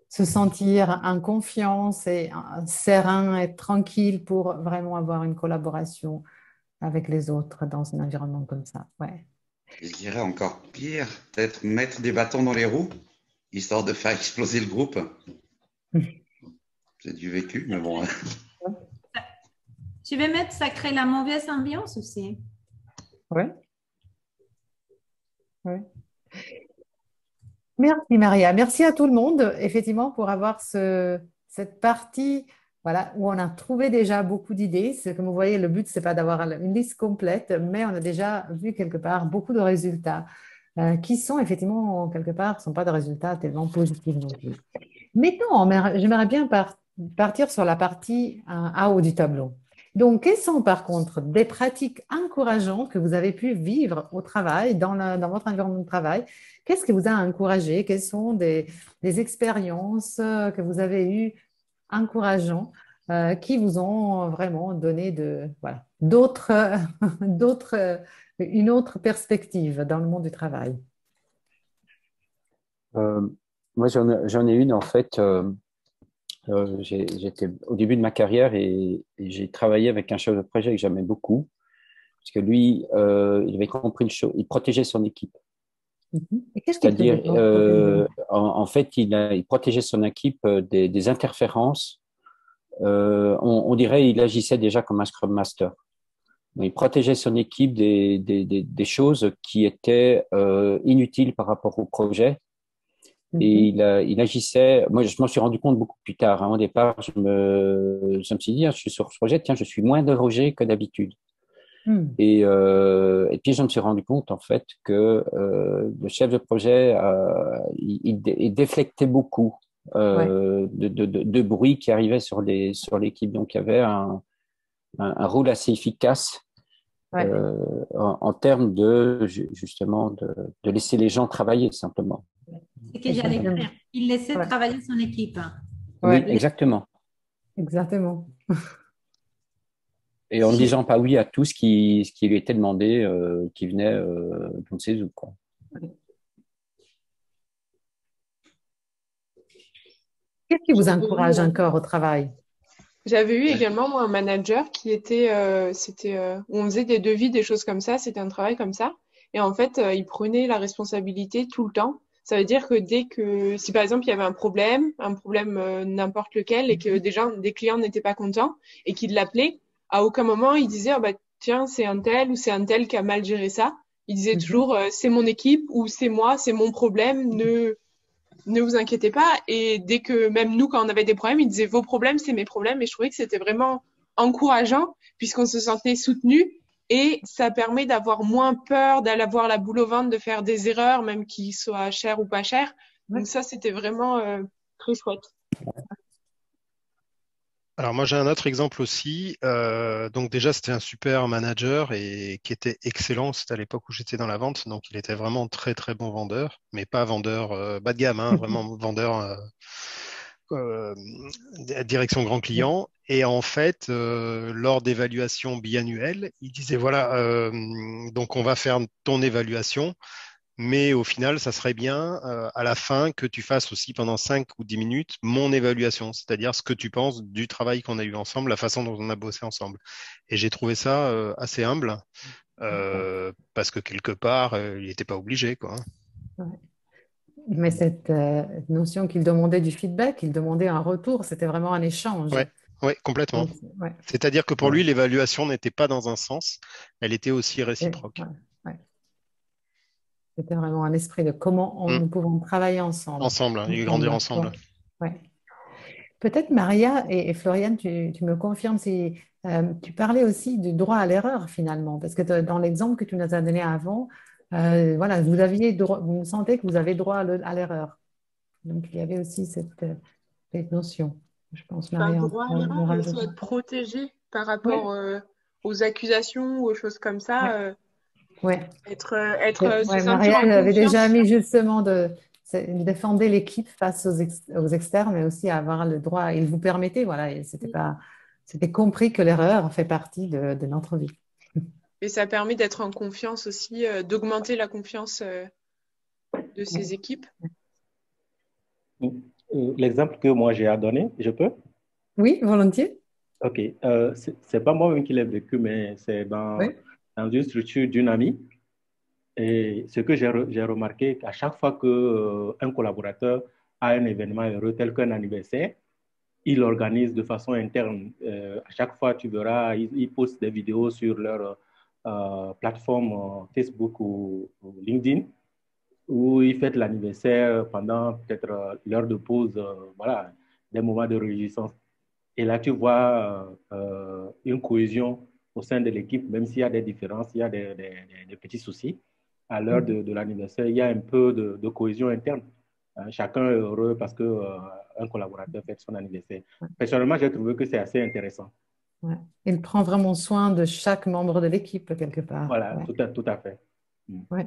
se sentir en confiance et serein et tranquille pour vraiment avoir une collaboration avec les autres dans un environnement comme ça. Ouais. Je dirais encore pire, peut-être mettre des bâtons dans les roues, histoire de faire exploser le groupe. C'est du vécu, mais bon. Tu veux mettre, ça crée la mauvaise ambiance aussi. Oui. Oui. Merci Maria, merci à tout le monde effectivement pour avoir cette partie où on a trouvé déjà beaucoup d'idées. Comme vous voyez, le but, ce n'est pas d'avoir une liste complète, mais on a déjà vu quelque part beaucoup de résultats qui sont effectivement, quelque part, ne sont pas des résultats tellement positifs non plus. Maintenant, j'aimerais bien partir sur la partie en haut du tableau. Donc, quelles sont par contre des pratiques encourageantes que vous avez pu vivre au travail, dans votre environnement de travail? Qu'est-ce qui vous a encouragé? Quelles sont des expériences que vous avez eues encourageants qui vous ont vraiment donné d'autres, une autre perspective dans le monde du travail? Moi, j'en ai une, en fait. J'étais au début de ma carrière et j'ai travaillé avec un chef de projet que j'aimais beaucoup, parce que lui, il avait compris il protégeait son équipe. Et qu'est-ce qu'il faisait C'est-à-dire, en fait, il protégeait son équipe des interférences. On dirait il agissait déjà comme un Scrum Master. Il protégeait son équipe des choses qui étaient inutiles par rapport au projet. Et il agissait. Moi, je m'en suis rendu compte beaucoup plus tard. Hein. Au départ, je me suis dit, je suis sur ce projet, tiens, je suis moins dérogé que d'habitude. Et puis, je me suis rendu compte, en fait, que le chef de projet, il déflectait beaucoup de bruit qui arrivait sur l'équipe. Donc, il y avait un rôle assez efficace en termes justement, de laisser les gens travailler, simplement. C'est que j'allais dire. Il laissait travailler son équipe. Oui, exactement. Exactement. Et en ne disant pas oui à tout ce qui lui était demandé, qui venait d'on ne sait où, quoi. Qu'est-ce qui vous encourage encore au travail? J'avais eu également, moi, un manager qui était, où on faisait des devis, des choses comme ça, c'était un travail comme ça. Et en fait, il prenait la responsabilité tout le temps. Ça veut dire que si par exemple il y avait un problème n'importe lequel, et que déjà des clients n'étaient pas contents et qu'ils l'appelaient, à aucun moment il disait oh, bah tiens c'est un tel ou c'est un tel qui a mal géré ça. Il disait toujours c'est mon équipe ou c'est moi, c'est mon problème, ne vous inquiétez pas. Et dès que même nous quand on avait des problèmes, il disait vos problèmes c'est mes problèmes. Et je trouvais que c'était vraiment encourageant puisqu'on se sentait soutenu. Et ça permet d'avoir moins peur, d'aller avoir la boule au ventre, de faire des erreurs, même qu'ils soient chères ou pas chères. Donc ça, c'était vraiment très chouette. Alors moi, j'ai un autre exemple aussi. Donc déjà, c'était un super manager et qui était excellent. C'était à l'époque où j'étais dans la vente. Donc il était vraiment très, très bon vendeur, mais pas vendeur bas de gamme, hein, vraiment vendeur direction grand client. Et en fait, lors d'évaluations biannuelles, il disait, voilà, donc on va faire ton évaluation, mais au final, ça serait bien à la fin que tu fasses aussi pendant 5 ou 10 minutes mon évaluation, c'est-à-dire ce que tu penses du travail qu'on a eu ensemble, la façon dont on a bossé ensemble. Et j'ai trouvé ça assez humble, parce que quelque part, il n'était pas obligé, quoi. Mais cette notion qu'il demandait du feedback, il demandait un retour, c'était vraiment un échange. Oui, complètement. C'est-à-dire que pour lui, l'évaluation n'était pas dans un sens, elle était aussi réciproque. C'était vraiment un esprit de comment nous pouvons travailler ensemble. Ensemble, et grandir ensemble. Peut-être Maria et Floriane, tu me confirmes si tu parlais aussi du droit à l'erreur finalement, parce que dans l'exemple que tu nous as donné avant, voilà, vous sentez que vous avez droit à l'erreur. Donc, il y avait aussi cette notion, je pense, Maria. Droit à l'erreur, mais aussi être protégé par rapport aux accusations ou aux choses comme ça. Maria avait déjà mis justement de défendre l'équipe face aux externes, mais aussi avoir le droit. Il vous permettait, voilà, et c'était compris que l'erreur fait partie de notre vie. Et ça permet d'être en confiance aussi, d'augmenter la confiance de ces équipes. L'exemple que moi j'ai à donner, je peux? Oui, volontiers. Ok. C'est pas moi-même qui l'ai vécu, mais c'est dans une structure d'une amie. Et ce que j'ai remarqué, à chaque fois qu'un collaborateur a un événement heureux tel qu'un anniversaire, il l'organise de façon interne. À chaque fois, tu verras, ils postent des vidéos sur leur plateforme Facebook ou LinkedIn, où ils fêtent l'anniversaire pendant peut-être l'heure de pause, voilà, des moments de réjouissance. Et là, tu vois une cohésion au sein de l'équipe, même s'il y a des différences, il y a des petits soucis. À l'heure de l'anniversaire, il y a un peu de cohésion interne. Chacun est heureux parce qu'un collaborateur fête son anniversaire. Personnellement, j'ai trouvé que c'est assez intéressant. Il prend vraiment soin de chaque membre de l'équipe, quelque part. Voilà, tout à fait. Ouais.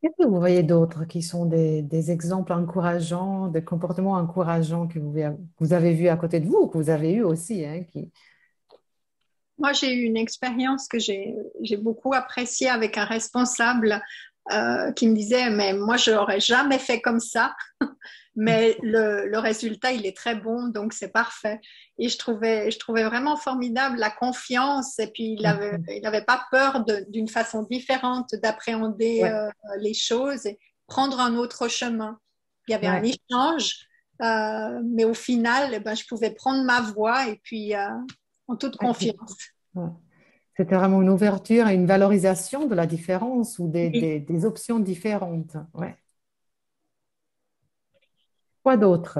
Qu'est-ce que vous voyez d'autres qui sont des exemples encourageants, des comportements encourageants que vous avez vus à côté de vous ou que vous avez eu aussi, hein, Moi, j'ai eu une expérience que j'ai beaucoup appréciée avec un responsable qui me disait, mais moi, je n'aurais jamais fait comme ça, mais le résultat, il est très bon, donc c'est parfait. Et je trouvais vraiment formidable la confiance, et puis il avait pas peur d'une façon différente d'appréhender Ouais, les choses et prendre un autre chemin. Il y avait un ouais, échange, mais au final, eh ben, je pouvais prendre ma voie et puis en toute ouais, confiance. ouais. C'était vraiment une ouverture et une valorisation de la différence ou Oui. des options différentes. Ouais. Quoi d'autre?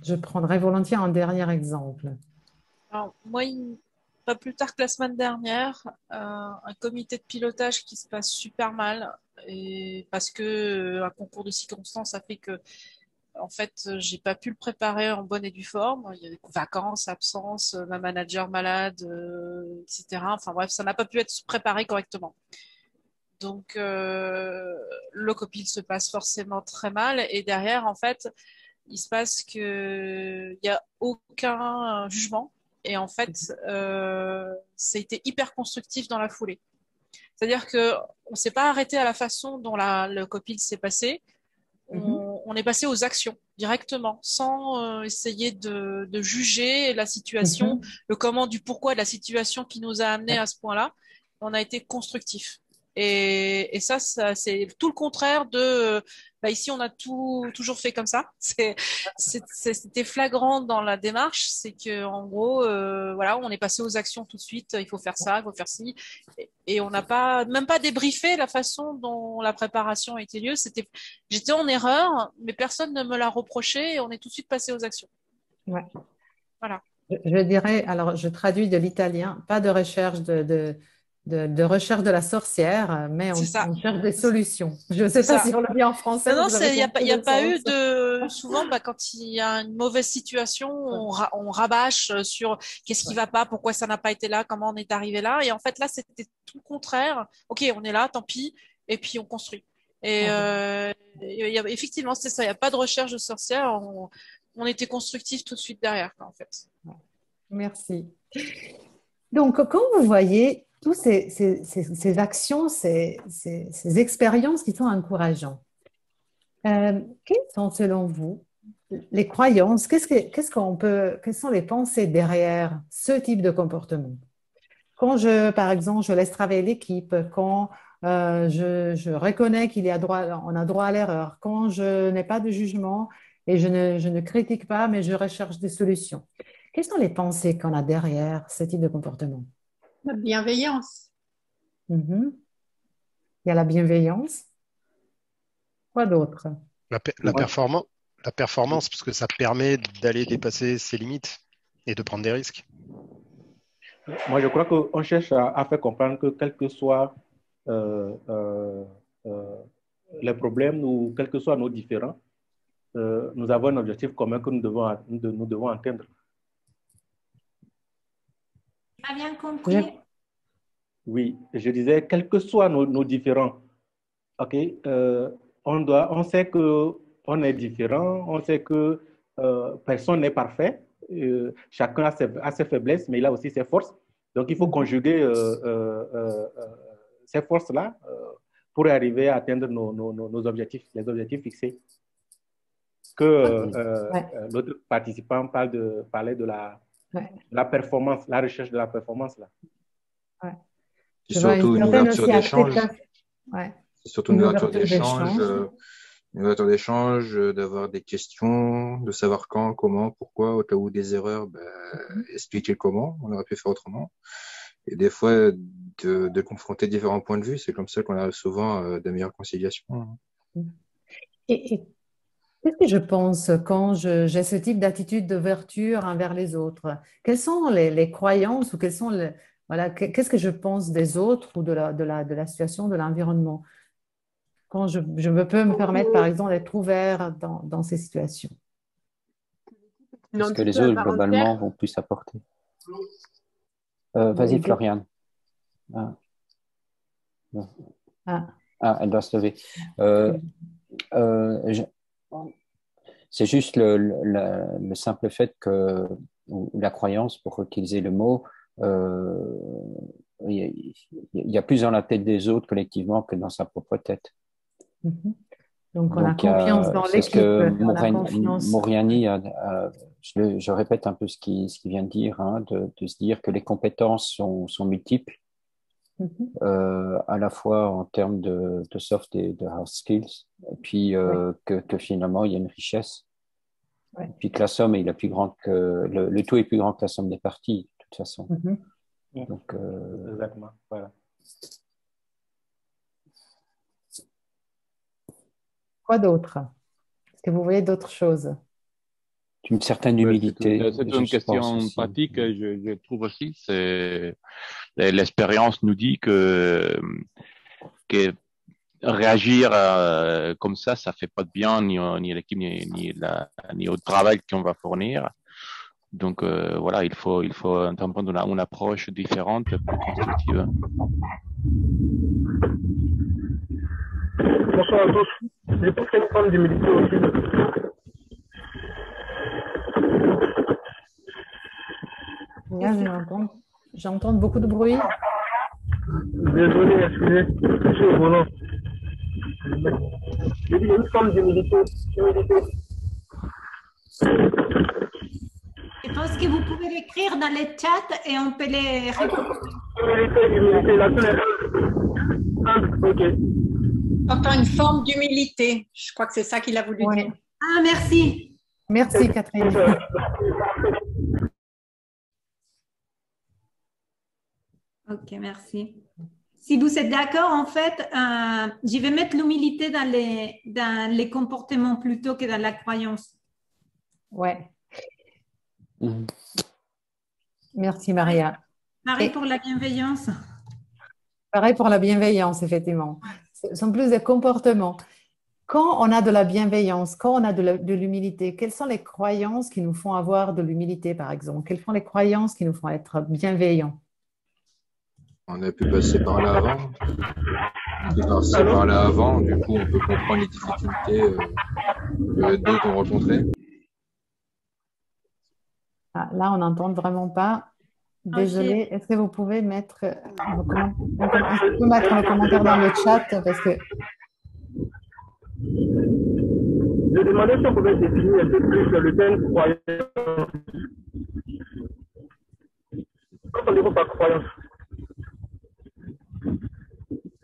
Je prendrai volontiers un dernier exemple. Alors, moi, pas plus tard que la semaine dernière, un comité de pilotage qui se passe super mal, et parce que un concours de circonstances a fait que, en fait, j'ai pas pu le préparer en bonne et due forme. Il y avait vacances, absence, ma manager malade, etc. Enfin bref, ça n'a pas pu être préparé correctement. Donc, le copil se passe forcément très mal, et derrière, en fait, il se passe que il y a aucun jugement. Et en fait, ça a été hyper constructif dans la foulée. C'est-à-dire que on s'est pas arrêté à la façon dont le copil s'est passé. Mhm, On est passé aux actions directement, sans essayer de juger la situation, mhm. le comment du pourquoi de la situation qui nous a amené Ouais, à ce point-là. On a été constructif. Et ça, c'est tout le contraire de. Bah ici, on a toujours fait comme ça. C'était flagrant dans la démarche, c'est que en gros, voilà, on est passé aux actions tout de suite. Il faut faire ça, il faut faire ci, et on n'a pas, même pas débriefé la façon dont la préparation a été lieu. J'étais en erreur, mais personne ne me l'a reproché, et on est tout de suite passé aux actions. ouais. Voilà. Je dirais, alors je traduis de l'italien, pas de recherche de recherche de la sorcière, mais C'est ça. on cherche des solutions. Je ne C'est sais pas ça. si on le dit en Non, français, mais non, vous avez il compris y a le pas eu sens. de. Souvent, bah, quand il y a une mauvaise situation, on rabâche sur qu'est-ce qui Ouais, va pas, pourquoi ça n'a pas été là, comment on est arrivé là. Et en fait, là, c'était tout le contraire. Ok, on est là, tant pis, et puis on construit. Et complètement. effectivement, c'est ça. Il n'y a pas de recherche de sorcière. On était constructif tout de suite derrière, quoi, en fait. Ouais. Merci. Donc, quand vous voyez toutes ces actions, ces expériences qui sont encourageantes, quelles sont selon vous les croyances? Quelles sont les pensées derrière ce type de comportement? Quand par exemple, je laisse travailler l'équipe, quand je reconnais on a droit à l'erreur, quand je n'ai pas de jugement et je ne critique pas, mais je recherche des solutions. Quelles sont les pensées qu'on a derrière ce type de comportement? La bienveillance. Mhm. Il y a la bienveillance. Quoi d'autre? La Moi, la performance, parce que ça permet d'aller dépasser ses limites et de prendre des risques. Moi, je crois qu'on cherche à faire comprendre que quel que soit euh, euh, euh, les problèmes ou quels que soient nos différends, nous avons un objectif commun que nous devons atteindre. Pas bien compris. Je- Oui, je disais, quels que soient nos différends, ok, on sait que on est différent, on sait que personne n'est parfait, chacun a ses faiblesses, mais il a aussi ses forces. Donc, il faut Mhm. conjuguer ces forces-là pour arriver à atteindre nos objectifs, les objectifs fixés. Que Ouais, l'autre participant parlait de ouais, la performance, la recherche de la performance là. ouais. C'est Je vois une surtout une certaine ouverture aussi d'échange. acceptation. Ouais. C'est surtout Une ouverture une ouverture d'échange, d'avoir des questions, de savoir quand, comment, pourquoi, au cas où des erreurs, ben, expliquer comment, on aurait pu faire autrement. Et des fois, de confronter différents points de vue, c'est comme ça qu'on arrive souvent à de meilleures conciliations. Et qu'est-ce que je pense quand j'ai ce type d'attitude d'ouverture envers les autres? Quelles sont les croyances ou voilà, qu'est-ce que je pense des autres ou de la situation, de l'environnement? Quand peux me permettre, par exemple, d'être ouvert dans ces situations. Une Est-ce que entité les à autres, part entière. globalement, vont plus apporter? Vous Vas-y, voulez dire? Floriane. Ah, bon. Ah. Ah, elle doit se lever. Je- C'est juste le simple fait que, ou la croyance, pour utiliser le mot, il y a plus dans la tête des autres collectivement que dans sa propre tête. Mhm. Donc, on a Donc, confiance dans c'est ce l'équipe, que on a confiance. Moriani je répète un peu ce qu'il vient de dire, hein, de se dire que les compétences sont multiples, Mhm. à la fois en termes de soft et de hard skills, et puis Ouais. que finalement, il y a une richesse. Ouais. Et puis que la somme est la plus grande le tout est plus grand que la somme des parties, de toute façon. Mhm. Donc, Exactement. Voilà. Quoi d'autre? Est-ce que vous voyez d'autres choses? une certaine humilité, C'est je une question pense aussi. pratique, je trouve aussi. L'expérience nous dit que réagir comme ça fait pas de bien ni à l'équipe ni au travail qu'on va fournir. Donc voilà, il faut prendre une approche différente, plus constructive. Bonsoir à tous. Je pense qu'il y a une forme d'humilité aussi. Là, j'entends beaucoup de bruit. Désolé, excusez, je suis au volant. Je dis, il y a une forme d'humilité. Je pense que vous pouvez l'écrire dans le chat et on peut les récupérer. Humilité, la seule. Ok. J'entends une forme d'humilité. Je crois que c'est ça qu'il a voulu dire. Ah, merci. Merci, Catherine. Ok, merci. Si vous êtes d'accord, en fait, je vais mettre l'humilité dans les comportements plutôt que dans la croyance. Ouais. Merci, Maria. Pareil pour la bienveillance. Pareil pour la bienveillance, effectivement. Ce sont plus des comportements. Quand on a de la bienveillance, quand on a de l'humilité, quelles sont les croyances qui nous font avoir de l'humilité, par exemple? Quelles sont les croyances qui nous font être bienveillants? On a pu passer par là avant. Du coup, on peut comprendre les difficultés que d'autres ont rencontrées. Ah, là, on n'entend vraiment pas. Désolée, est-ce que vous pouvez mettre le commentaire dans le chat parce que... Je demandais si on pouvait définir un peu plus le terme croyance. Qu'entendez-vous par croyance?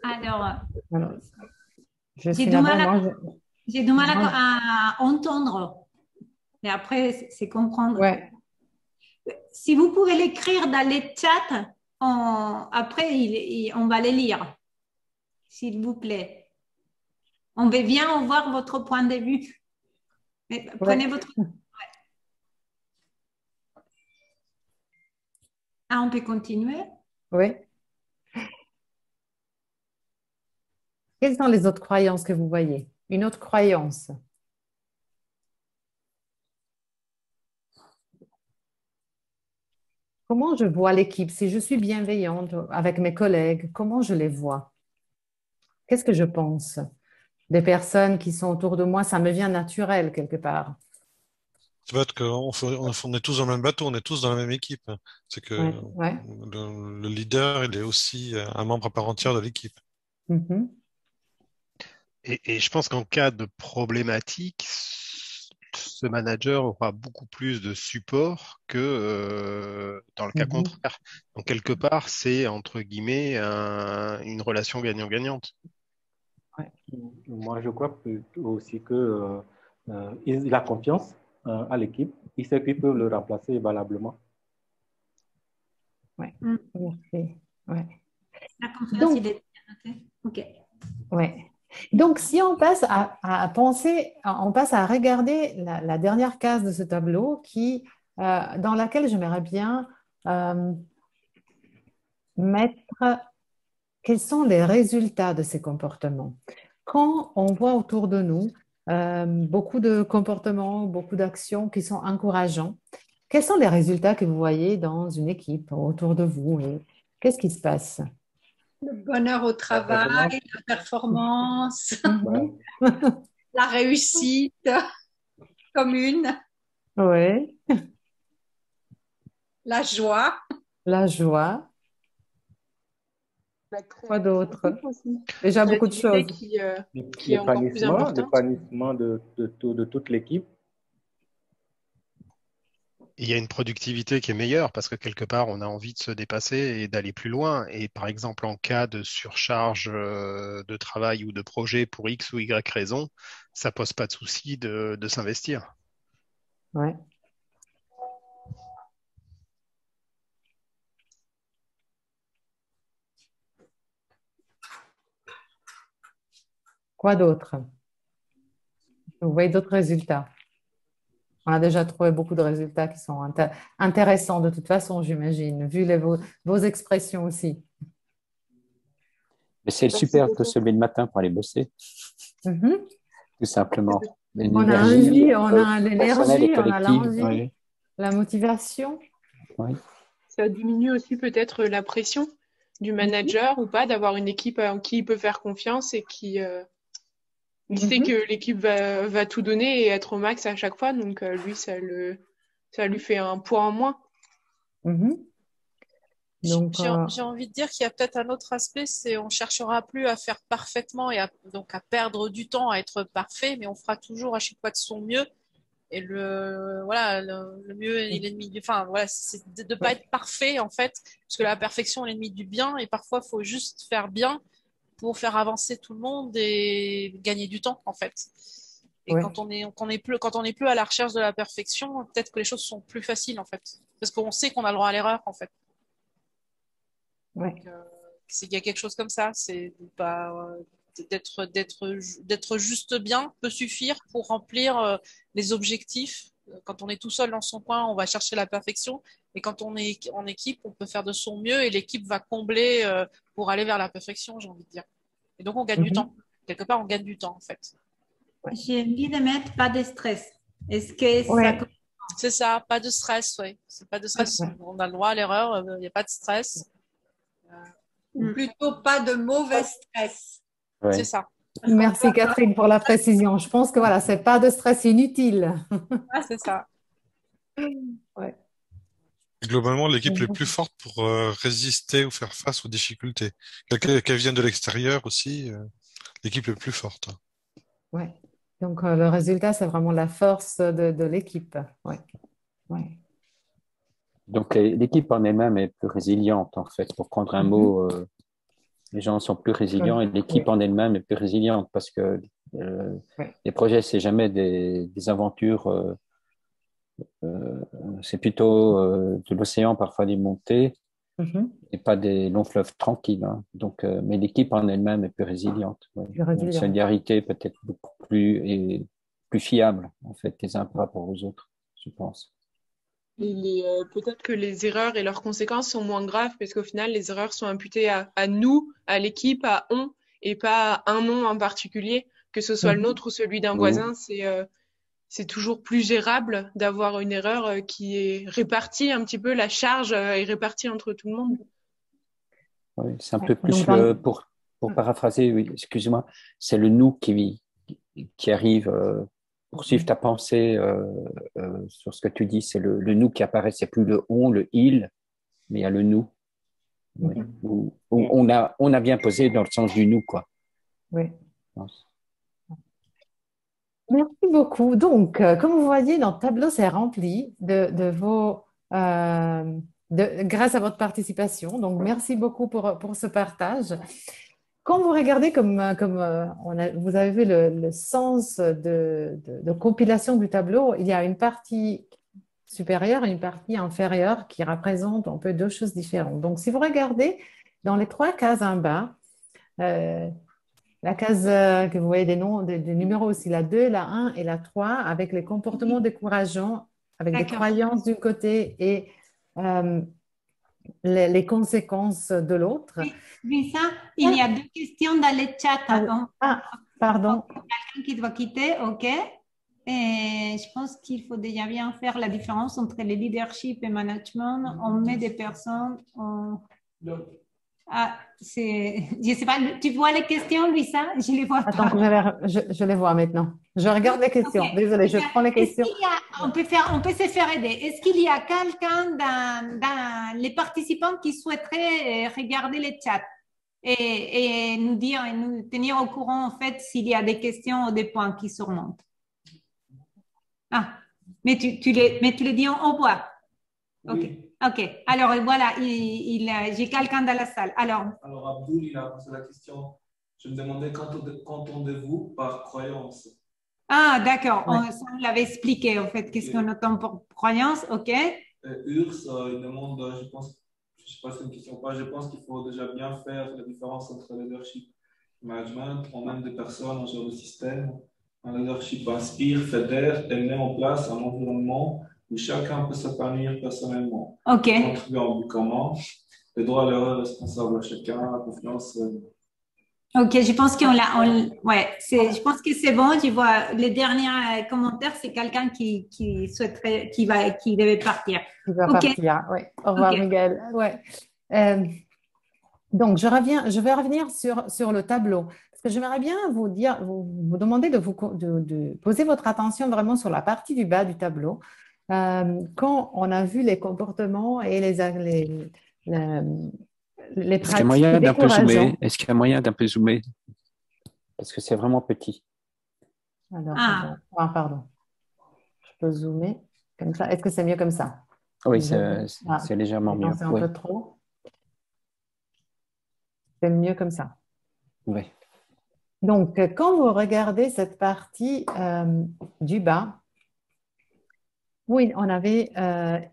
Alors, j'ai du mal à entendre. Et après, c'est comprendre. Ouais. Si vous pouvez l'écrire dans les chats, après, on va les lire, s'il vous plaît. On veut bien voir votre point de vue. Mais prenez votre... Ouais. Ah, on peut continuer? Oui. Quelles sont les autres croyances que vous voyez? Une autre croyance? Comment je vois l'équipe? Si je suis bienveillante avec mes collègues, comment je les vois? Qu'est-ce que je pense? Des personnes qui sont autour de moi, ça me vient naturel quelque part. Ça va être qu'on est tous dans le même bateau, on est tous dans la même équipe. C'est que le leader, il est aussi un membre à part entière de l'équipe. Mm-hmm. Et je pense qu'en cas de problématique, ce manager aura beaucoup plus de support que dans le cas contraire. Donc, quelque part, c'est, entre guillemets, une relation gagnant-gagnante. Ouais. Moi, je crois aussi que il a confiance à l'équipe. Il sait qu'il peut le remplacer valablement. Oui, merci. Ouais. La confiance, il est... OK. Ouais. Donc, si on passe à penser, on passe à regarder la dernière case de ce tableau dans laquelle j'aimerais bien mettre quels sont les résultats de ces comportements. Quand on voit autour de nous beaucoup de comportements, beaucoup d'actions qui sont encourageants, quels sont les résultats que vous voyez dans une équipe autour de vous et qu'est-ce qui se passe? Le bonheur au travail, la performance, Mhm. la réussite commune, Oui, la joie. la joie. La Quoi d'autre? créativité aussi. Déjà beaucoup de Créativité choses. qui est encore plus importante. L'épanouissement de toute l'équipe. Il y a une productivité qui est meilleure parce que quelque part, on a envie de se dépasser et d'aller plus loin. Et par exemple, en cas de surcharge de travail ou de projet pour X ou Y raison, ça pose pas de souci de s'investir. Ouais. Quoi d'autre? Vous voyez d'autres résultats? On a déjà trouvé beaucoup de résultats qui sont intéressants de toute façon, j'imagine, vu vos expressions aussi. Mais c'est super de se lever le matin pour aller bosser, Mhm. tout simplement. On a envie, on a personnelle et l'énergie, on a collective. l'envie, Oui. la motivation. Oui. Ça diminue aussi peut-être la pression du manager ou pas, d'avoir une équipe en qui il peut faire confiance et qui il sait que l'équipe va tout donner et être au max à chaque fois. Donc lui, ça lui fait un poids en moins. Mhm. Donc, J'ai envie de dire qu'il y a peut-être un autre aspect, c'est on cherchera plus à faire parfaitement et donc à perdre du temps à être parfait, mais on fera toujours à chaque fois de son mieux. Et le mieux est l'ennemi du. Enfin, voilà, c'est de pas être parfait en fait, parce que la perfection est l'ennemi du bien, et parfois il faut juste faire bien pour faire avancer tout le monde et gagner du temps en fait. Et Ouais. quand on est plus à la recherche de la perfection, peut-être que les choses sont plus faciles en fait, parce qu'on sait qu'on a le droit à l'erreur en fait. ouais. Donc, il y a quelque chose comme ça, c'est d'être juste bien peut suffire pour remplir les objectifs. Quand on est tout seul dans son coin, on va chercher la perfection, et quand on est en équipe, on peut faire de son mieux et l'équipe va combler pour aller vers la perfection, j'ai envie de dire. Et donc on gagne du temps. Quelque part, on gagne du temps en fait. J'ai envie de mettre pas de stress. Est-ce que Ouais. ça... C'est ça, pas de stress, ouais. C'est pas de stress. Ouais. On a le droit à l'erreur, il n'y a pas de stress. Ou plutôt pas de mauvais stress. Ouais. C'est ça. Merci Catherine pour la précision. Je pense que voilà, c'est pas de stress inutile. C'est ça. Ouais. Globalement, l'équipe est plus forte pour résister ou faire face aux difficultés. Qu'elle vienne de l'extérieur aussi, l'équipe est plus forte. Ouais. Donc le résultat, c'est vraiment la force de l'équipe. Ouais. Ouais. Donc, l'équipe en elle-même est plus résiliente, en fait. Pour prendre un mot, les gens sont plus résilients et l'équipe en elle-même est plus résiliente parce que les projets, c'est jamais des aventures. C'est plutôt de l'océan, parfois des montées, et pas des longs fleuves tranquilles. Hein. Donc, mais l'équipe en elle-même est plus résiliente. Ouais. Une solidarité peut-être beaucoup plus fiable, en fait, les uns par rapport aux autres, je pense. Peut-être que les erreurs et leurs conséquences sont moins graves parce qu'au final, les erreurs sont imputées à nous, à l'équipe, à on, et pas à un nom en particulier, que ce soit le nôtre ou celui d'un voisin. C'est toujours plus gérable d'avoir une erreur qui est répartie un petit peu, la charge est répartie entre tout le monde. Oui, c'est un peu plus pour paraphraser, oui, excuse-moi, c'est le nous qui arrive pour suivre ta pensée sur ce que tu dis, c'est le nous qui apparaît, c'est plus le on, le il, mais il y a le nous. Oui. Où on a bien posé dans le sens du nous, quoi. Oui. Merci beaucoup. Donc, comme vous voyez, notre tableau s'est rempli grâce à votre participation. Donc, merci beaucoup pour ce partage. Quand vous regardez vous avez vu le sens de compilation du tableau, il y a une partie supérieure et une partie inférieure qui représentent un peu deux choses différentes. Donc, si vous regardez dans les trois cases en bas, la case que vous voyez des numéros aussi, la 2, la 1 et la 3, avec les comportements décourageants, avec des croyances d'un côté et les conséquences de l'autre. Lisa, il y a deux questions dans le chat. Pardon. Quelqu'un qui doit quitter, OK. Et je pense qu'il faut déjà bien faire la différence entre le leadership et management. On met des personnes Je sais pas, tu vois les questions, Luisa? Je les vois Attends, pas. je les vois maintenant. Je regarde les questions. Ok. Désolée, je prends les questions. On peut se faire aider. Est-ce qu'il y a quelqu'un dans les participants qui souhaiterait regarder les chats et nous dire et nous tenir au courant en fait s'il y a des questions ou des points qui surmontent? Ah, mais tu les dis en haut voix. Ok. Oui. Ok. Alors voilà, j'ai quelqu'un dans la salle. Alors, Abdoul, il a posé la question. Je me demandais qu'entendez-vous par croyance? ah, d'accord. Ouais. Ça, on l'avait expliqué en fait. Qu'est-ce qu'on entend pour croyance? Ok. Urs, il demande, je pense, je ne sais pas si c'est une question ou pas, je pense qu'il faut déjà bien faire la différence entre leadership et management. On aime des personnes, on gère le système. Un leadership inspire, fédère et met en place un environnement où chacun peut s'épanouir personnellement. Ok. Contribuer en but commun. Le droit à l'erreur responsable à chacun, la confiance. Ok, je pense ouais, je pense que c'est bon. Je vois le dernier commentaire, c'est quelqu'un qui souhaiterait, qui devait partir. Qui va Ok. partir, oui. Au revoir, Ok. Miguel. Ouais. Donc, je vais revenir sur le tableau. Parce que j'aimerais bien vous demander de poser votre attention vraiment sur la partie du bas du tableau. Quand on a vu les comportements et les Est-ce qu'il y a pratiques moyen d'un peu zoomer? décourageantes. Est-ce qu'il y a moyen d'un peu zoomer? Parce que c'est vraiment petit. Alors, Ah. pardon. Je peux zoomer comme ça. Est-ce que c'est mieux comme ça? Oui, c'est légèrement mieux. C'est un Oui. peu trop. C'est mieux comme ça. Oui. Donc, quand vous regardez cette partie du bas, oui, on avait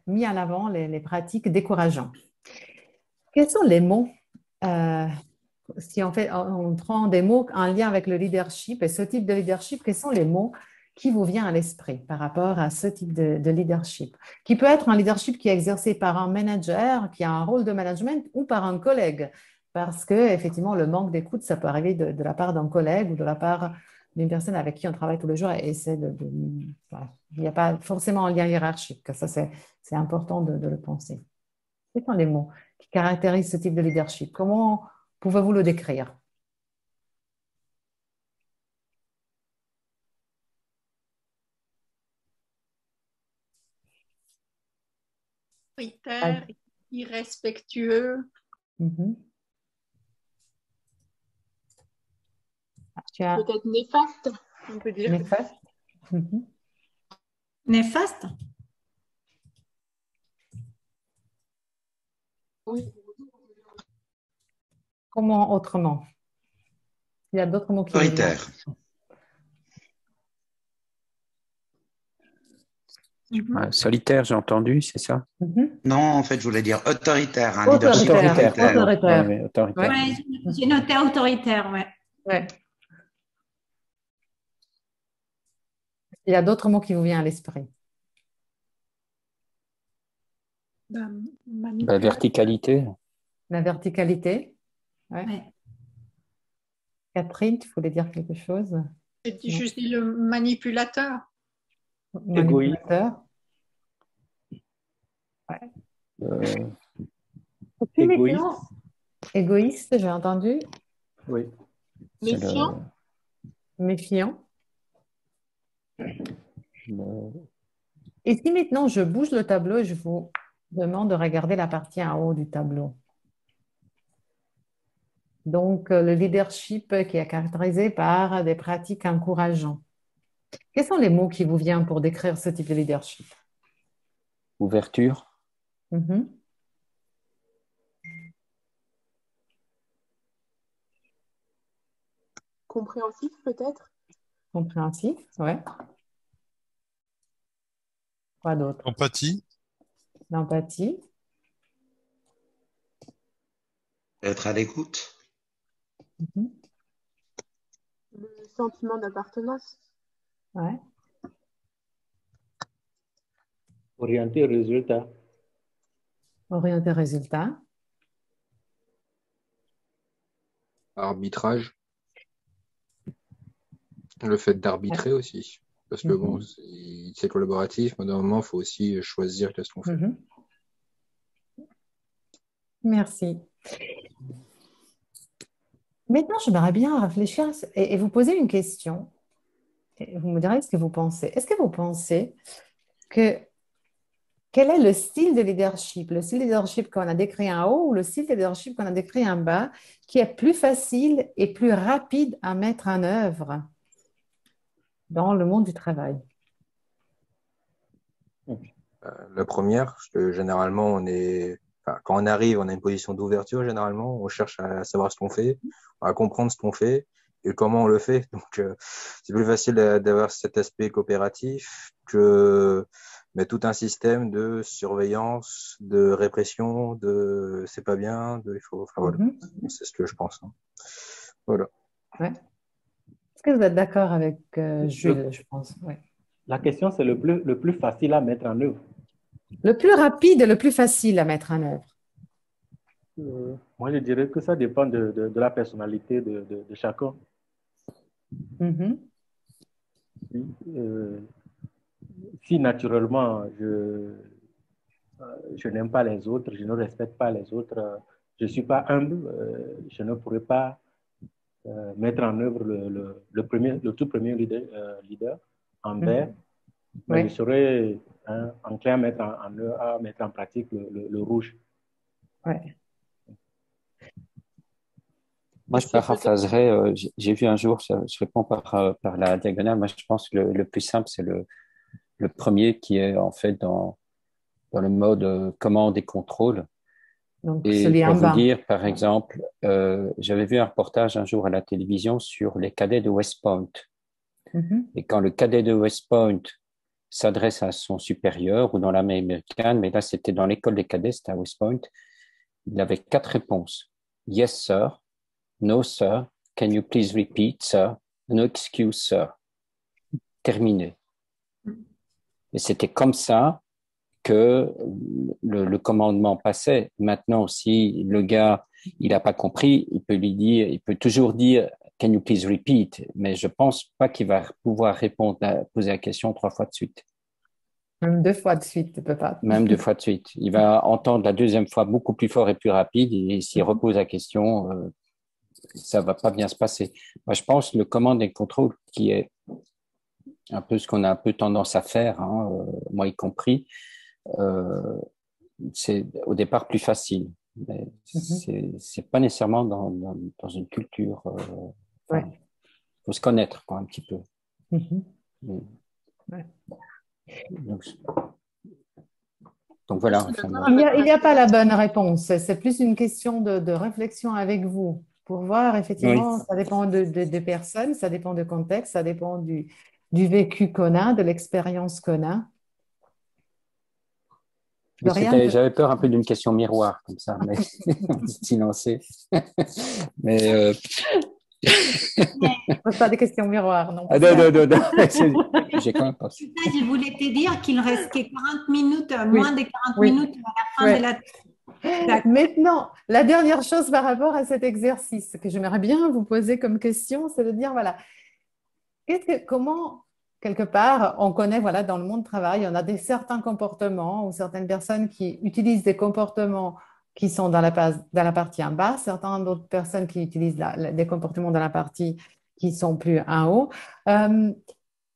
mis en avant les pratiques décourageantes. Quels sont les mots si on prend des mots en lien avec le leadership et ce type de leadership, quels sont les mots qui vous viennent à l'esprit par rapport à ce type de leadership, qui peut être un leadership qui est exercé par un manager, qui a un rôle de management ou par un collègue, parce que effectivement le manque d'écoute, ça peut arriver de la part d'un collègue ou de la part d'une personne avec qui on travaille tous les jours et voilà. Il n'y a pas forcément un lien hiérarchique, ça c'est important de le penser. Quels sont les mots qui caractérisent ce type de leadership? Comment pouvez-vous le décrire? Autoritaire, irrespectueux. Peut-être néfaste, on peut dire. Néfaste. Néfaste? Oui. Comment autrement? Il y a d'autres mots qui Autoritaire. Solitaire, j'ai entendu, c'est ça? Non, en fait, je voulais dire autoritaire. Un Autoritaire. leadership autoritaire. Oui, autoritaire. Ouais, j'ai noté autoritaire, ouais. Ouais. Il y a d'autres mots qui vous viennent à l'esprit. La verticalité. La verticalité. Ouais. Ouais. Catherine, tu voulais dire quelque chose? Je dis le manipulateur. Manipulateur. Ouais. Égoïste. Égoïste, j'ai entendu. Oui. Méfiant. Méfiant. Et si maintenant je bouge le tableau et je vous demande de regarder la partie en haut du tableau. Donc, le leadership qui est caractérisé par des pratiques encourageantes. Quels sont les mots qui vous viennent pour décrire ce type de leadership? Ouverture. Compréhensif, peut-être? Compréhensif, ouais. Quoi d'autre? Empathie. L'empathie. Être à l'écoute. Le sentiment d'appartenance. Ouais. Orienté résultat. Orienté résultat. Arbitrage. Le fait d'arbitrer aussi. Parce que bon, c'est collaboratif, mais d'un moment, il faut aussi choisir qu'est-ce qu'on fait. Merci. Maintenant, j'aimerais bien réfléchir et vous poser une question. Et vous me direz ce que vous pensez. Est-ce que vous pensez que quel est le style de leadership? Le style de leadership qu'on a décrit en haut ou le style de leadership qu'on a décrit en bas, qui est plus facile et plus rapide à mettre en œuvre dans le monde du travail? La première, parce que généralement, quand on arrive, on a une position d'ouverture, généralement, on cherche à savoir ce qu'on fait, à comprendre ce qu'on fait et comment on le fait. Donc, c'est plus facile d'avoir cet aspect coopératif que mais tout un système de surveillance, de répression, de c'est pas bien, voilà. C'est ce que je pense, hein. Voilà. Ouais. Est-ce que vous êtes d'accord avec Jules, je pense? Ouais. La question, c'est le plus facile à mettre en œuvre. Le plus rapide et le plus facile à mettre en œuvre. Moi, je dirais que ça dépend de la personnalité de chacun. Si naturellement, je n'aime pas les autres, je ne respecte pas les autres, je ne suis pas humble, je ne pourrais pas mettre en œuvre le tout premier leader en vert, mais je serais enclin à mettre en pratique le rouge. Ouais. Moi, je paraphraserais, j'ai vu un jour, je réponds par la diagonale, moi je pense que le plus simple, c'est le premier qui est en fait dans le mode commande et contrôle. Donc, et pour vous dire, par exemple, j'avais vu un reportage un jour à la télévision sur les cadets de West Point. Et quand le cadet de West Point s'adresse à son supérieur ou dans l'armée américaine, mais là c'était dans l'école des cadets, c'était à West Point, il avait 4 réponses. Yes, sir. No, sir. Can you please repeat, sir? No excuse, sir. Terminé. Et c'était comme ça que le commandement passait. Maintenant, si le gars, il n'a pas compris, il peut toujours dire Can you please repeat? Mais je pense pas qu'il va pouvoir poser la question 3 fois de suite. Même 2 fois de suite, il peut pas. Même 2 fois de suite. Il va entendre la deuxième fois beaucoup plus fort et plus rapide. Et s'il repose la question, ça va pas bien se passer. Moi, je pense le command et contrôle qui est un peu ce qu'on a un peu tendance à faire, hein, moi y compris, c'est au départ plus facile. Mais c'est pas nécessairement dans une culture. Faut se connaître quoi, un petit peu. Donc voilà. Il n'y a pas la bonne réponse. C'est plus une question de réflexion avec vous pour voir effectivement. Ça dépend de personnes, ça dépend du contexte, ça dépend du vécu qu'on a, de l'expérience qu'on a. J'avais peur un peu d'une question miroir comme ça, mais s'y lancer. Mais pas des questions miroirs, non. Non. J'ai quand même pas. Je voulais te dire qu'il reste que 40 minutes, moins de 40 minutes à la fin de la. Maintenant, la dernière chose par rapport à cet exercice que j'aimerais bien vous poser comme question, c'est de dire voilà, comment quelque part, on connaît, voilà, dans le monde du travail, on a certains comportements ou certaines personnes qui utilisent des comportements qui sont dans la partie en bas, certaines d'autres personnes qui utilisent des comportements dans la partie qui sont plus en haut.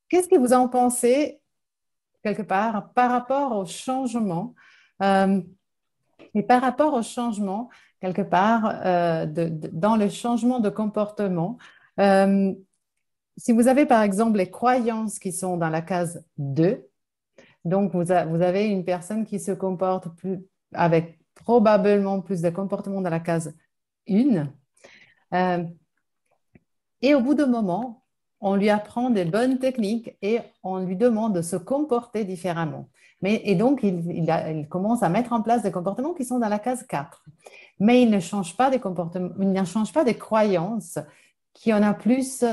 Qu'est-ce que vous en pensez, quelque part, par rapport au changement et par rapport au changement, quelque part, dans le changement de comportement, si vous avez par exemple les croyances qui sont dans la case 2, donc vous avez une personne qui se comporte avec probablement plus de comportements dans la case 1, et au bout d'un moment, on lui apprend des bonnes techniques et on lui demande de se comporter différemment. Et donc, il commence à mettre en place des comportements qui sont dans la case 4. Mais il ne change pas des comportements, il ne change pas des croyances qui en a plus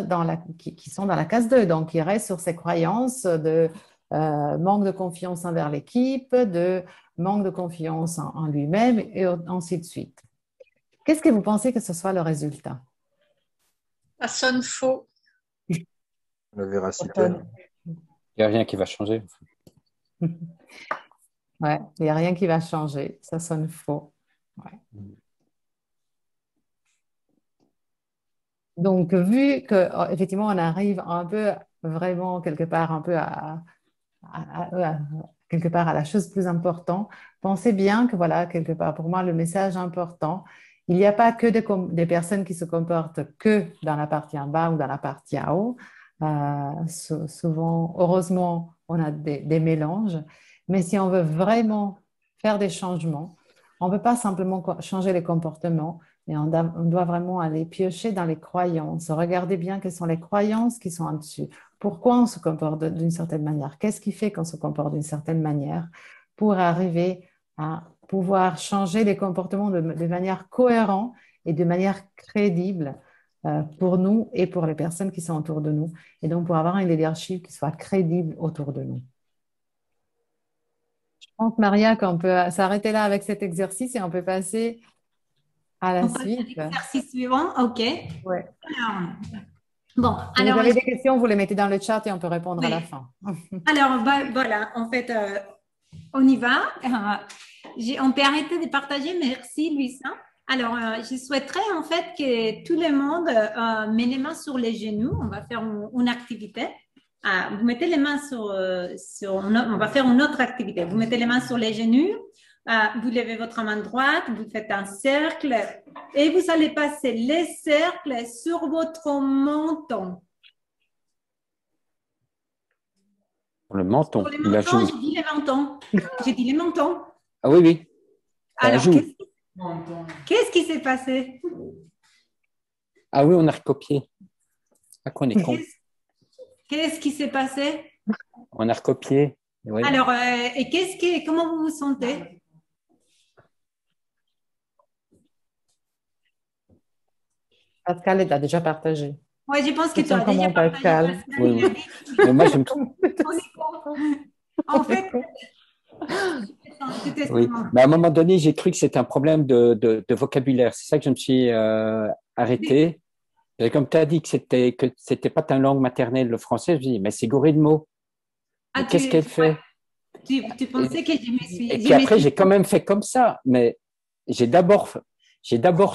qui sont dans la case 2. Donc, il reste sur ses croyances de manque de confiance envers l'équipe, de manque de confiance en lui-même et ainsi de suite. Qu'est-ce que vous pensez que ce soit le résultat? Ça sonne faux. La véracité. Il n'y a rien qui va changer. Ouais, il n'y a rien qui va changer. Ça sonne faux. Ouais. Donc, vu que effectivement, on arrive un peu vraiment quelque part un peu quelque part à la chose plus importante, pensez bien que voilà, quelque part, pour moi, le message important, il n'y a pas que des personnes qui se comportent que dans la partie en bas ou dans la partie en haut. Souvent, heureusement, on a des mélanges. Mais si on veut vraiment faire des changements, on ne peut pas simplement changer les comportements, mais on doit vraiment aller piocher dans les croyances. Regardez bien quelles sont les croyances qui sont en dessus. Pourquoi on se comporte d'une certaine manière? Qu'est-ce qui fait qu'on se comporte d'une certaine manière pour arriver à pouvoir changer les comportements de manière cohérente et de manière crédible pour nous et pour les personnes qui sont autour de nous. Et donc, pour avoir un leadership qui soit crédible autour de nous. Je pense, Maria, qu'on peut s'arrêter là avec cet exercice et on peut passer à la suite. L'exercice suivant, OK. Ouais. Alors, bon, si vous avez des questions, vous les mettez dans le chat et on peut répondre à la fin. Alors, voilà, en fait, on y va. On peut arrêter de partager. Merci, Louisa. Alors, je souhaiterais en fait que tout le monde met les mains sur les genoux. On va faire une activité. Vous mettez les mains on va faire une autre activité. Vous mettez les mains sur les genoux. Vous levez votre main droite, vous faites un cercle et vous allez passer les cercles sur votre menton. Le menton. Sur les mentons, j'ai dit les mentons. J'ai dit les mentons. Ah oui, oui. Alors, qu'est-ce qui s'est passé? Ah oui, on a recopié. Ah, qu'on est con. Qu'est-ce qui s'est passé? On a recopié. Oui. Alors, et comment vous vous sentez? Pascal, elle a déjà partagé. Oui, je pense que tu as déjà partagé. Pascal. Oui, oui. Mais moi, je me trompe. En fait, oui. Mais à un moment donné, j'ai cru que c'était un problème de vocabulaire. C'est ça que je me suis arrêté. Et comme tu as dit que c'était pas ta langue maternelle, le français, je me dis, mais c'est gouré de mots. Qu'est-ce qu'elle fait? Tu pensais que je me suis... Et puis après, j'ai quand même fait comme ça. Mais j'ai d'abord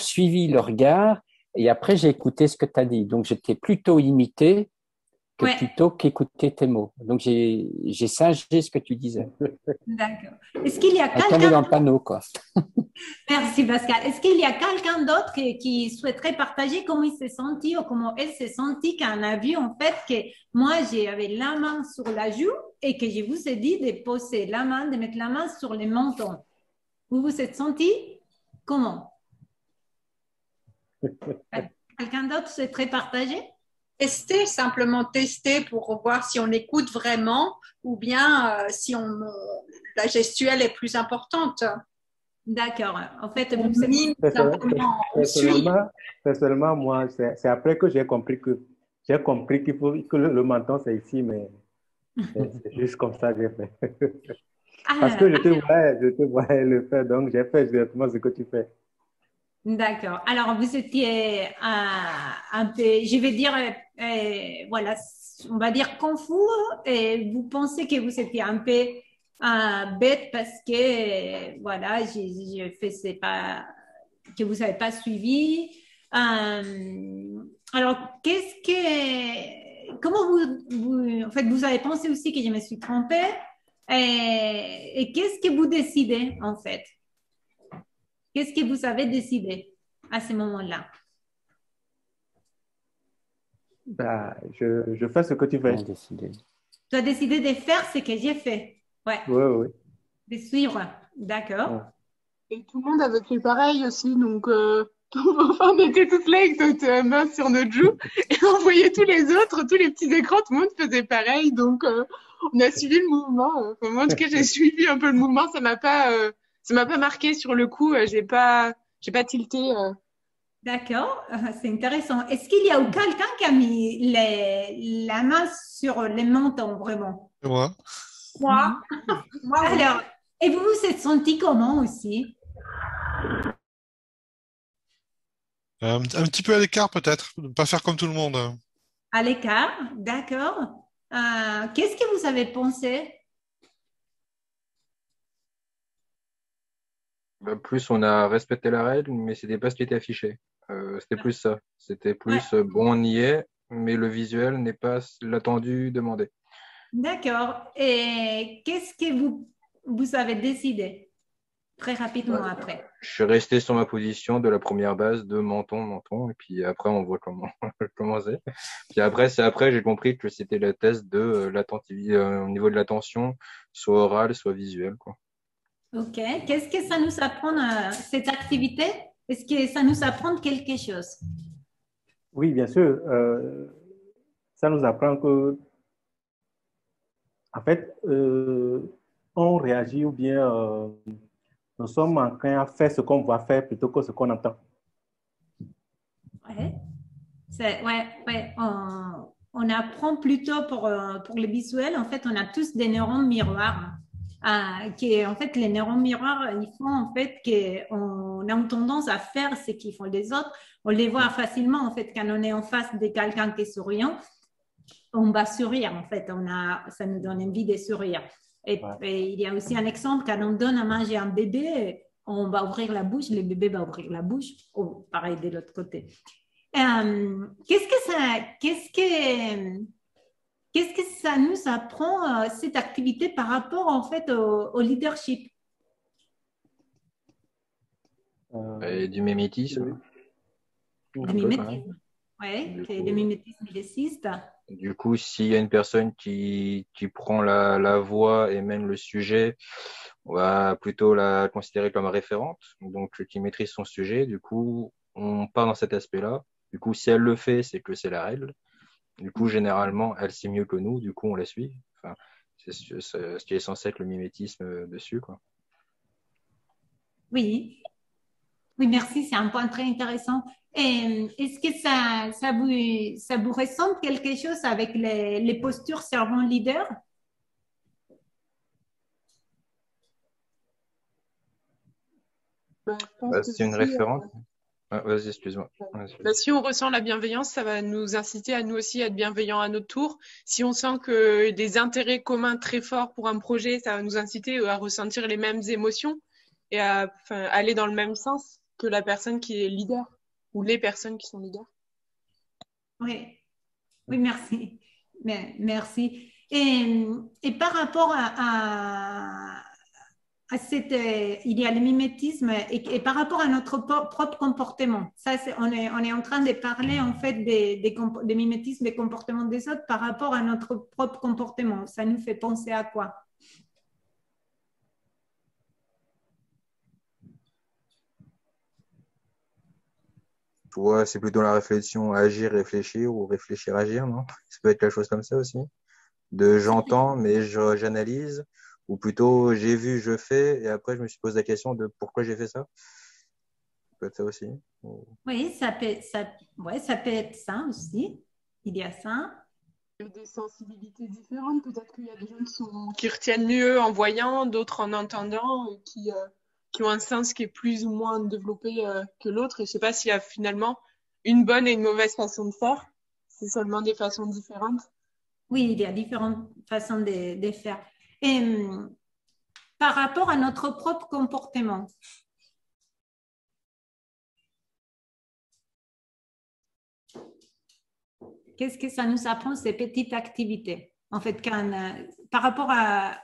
suivi le regard et après, j'ai écouté ce que tu as dit. Donc, j'étais plutôt imité plutôt qu'écouter tes mots. Donc, j'ai singé ce que tu disais. D'accord. Est-ce qu'il y a quelqu'un... tombé dans le panneau, quoi. Merci, Pascal. Est-ce qu'il y a quelqu'un d'autre qui souhaiterait partager comment il s'est senti ou comment elle s'est sentie quand on a vu, en fait, que moi, j'avais la main sur la joue et que je vous ai dit de poser la main, de mettre la main sur les mentons. Vous vous êtes senti comment? Quelqu'un d'autre souhaiterait partager? Tester, simplement tester pour voir si on écoute vraiment ou bien si la gestuelle est plus importante. D'accord. En fait, personnellement, moi, c'est après que j'ai compris qu'il faut que le menton c'est ici, mais c'est juste comme ça que j'ai fait. Parce que je te voyais le faire, donc j'ai fait exactement ce que tu fais. D'accord. Alors, vous étiez un peu, je vais dire, voilà, on va dire confus, et vous pensez que vous étiez un peu bête parce que, voilà, j'ai fait, c'est pas, que vous n'avez pas suivi. Alors, comment en fait, vous avez pensé aussi que je me suis trompée, et qu'est-ce que vous décidez, en fait? Qu'est-ce que vous avez décidé à ce moment-là? Je fais ce que tu fais. Tu as décidé de faire ce que j'ai fait. Ouais. Oui. De suivre. D'accord. Ouais. Et tout le monde avait fait pareil aussi. Donc, on était tous là avec notre main sur notre joue et on voyait tous les autres, tous les petits écrans, tout le monde faisait pareil. Donc, on a suivi le mouvement. Moi, en tout cas, j'ai suivi un peu le mouvement. Ça m'a pas marqué sur le coup. J'ai pas tilté. D'accord, c'est intéressant. Est-ce qu'il y a quelqu'un qui a mis la main sur les mentons, vraiment? Moi. Moi. Alors, et vous vous êtes senti comment aussi? Un petit peu à l'écart peut-être, ne pas faire comme tout le monde. À l'écart, d'accord. Qu'est-ce que vous avez pensé? Plus on a respecté la règle, mais c'était pas ce qui était affiché. C'était plus ça. C'était plus, bon, on y est, mais le visuel n'est pas l'attendu demandé. D'accord. Et qu'est-ce que vous avez décidé très rapidement après? Je suis resté sur ma position de la première base de menton, et puis après, on voit comment, comment c'est. Puis après, j'ai compris que c'était la thèse de l'attentivité, au niveau de l'attention, soit orale, soit visuelle, quoi. Ok. Qu'est-ce que ça nous apprend, cette activité? Est-ce que ça nous apprend quelque chose? Oui, bien sûr. Ça nous apprend que, en fait, on réagit ou bien nous sommes enclins à faire ce qu'on va faire plutôt que ce qu'on entend. Ouais. On apprend plutôt pour les visuels. En fait, on a tous des neurones miroirs. En fait, les neurones miroirs, ils font en fait qu'on a tendance à faire ce qu'ils font les autres. On les voit facilement en fait quand on est en face de quelqu'un qui est souriant. On va sourire en fait. Ça nous donne envie de sourire. Et il y a aussi un exemple, quand on donne à manger à un bébé, on va ouvrir la bouche, le bébé va ouvrir la bouche. Oh, pareil de l'autre côté. Qu'est-ce que ça nous apprend, cette activité, par rapport en fait au leadership? Du mimétisme. Du mimétisme. Oui, le mimétisme existe. Du coup, s'il y a une personne qui prend la voix et mène le sujet, on va plutôt la considérer comme référente, donc qui maîtrise son sujet. Du coup, on part dans cet aspect-là. Du coup, si elle le fait, c'est que c'est la règle. Du coup, généralement, elle sait mieux que nous. Du coup, on la suit. Enfin, c'est ce qui est censé être le mimétisme dessus, quoi. Oui. Oui, merci. C'est un point très intéressant. Et est-ce que ça vous ressemble quelque chose avec les postures servant leader? C'est une référence. Vas-y, excuse-moi. Si on ressent la bienveillance, ça va nous inciter à nous aussi être bienveillants à notre tour. Si on sent que des intérêts communs très forts pour un projet, ça va nous inciter à ressentir les mêmes émotions et à aller dans le même sens que la personne qui est leader ou les personnes qui sont leaders. Oui, merci. Merci. Et par rapport à cette, il y a le mimétisme et par rapport à notre propre comportement. Ça, on est en train de parler en fait des mimétismes des comportements des autres par rapport à notre propre comportement. Ça nous fait penser à quoi? Ouais, c'est plutôt la réflexion agir, réfléchir ou réfléchir, agir, non? Ça peut être quelque chose comme ça aussi. De j'entends, mais j'analyse, ou plutôt j'ai vu, je fais, et après je me suis posé la question de pourquoi j'ai fait ça. Ça peut être ça aussi. Oui, ça peut être ça aussi. Il y a ça. Il y a des sensibilités différentes. Peut-être qu'il y a des gens qui retiennent mieux en voyant, d'autres en entendant, et qui ont un sens qui est plus ou moins développé que l'autre. Et je ne sais pas s'il y a finalement une bonne et une mauvaise façon de faire. C'est seulement des façons différentes. Oui, il y a différentes façons de faire. Et par rapport à notre propre comportement, qu'est-ce que ça nous apprend, ces petites activités? En fait, par rapport à...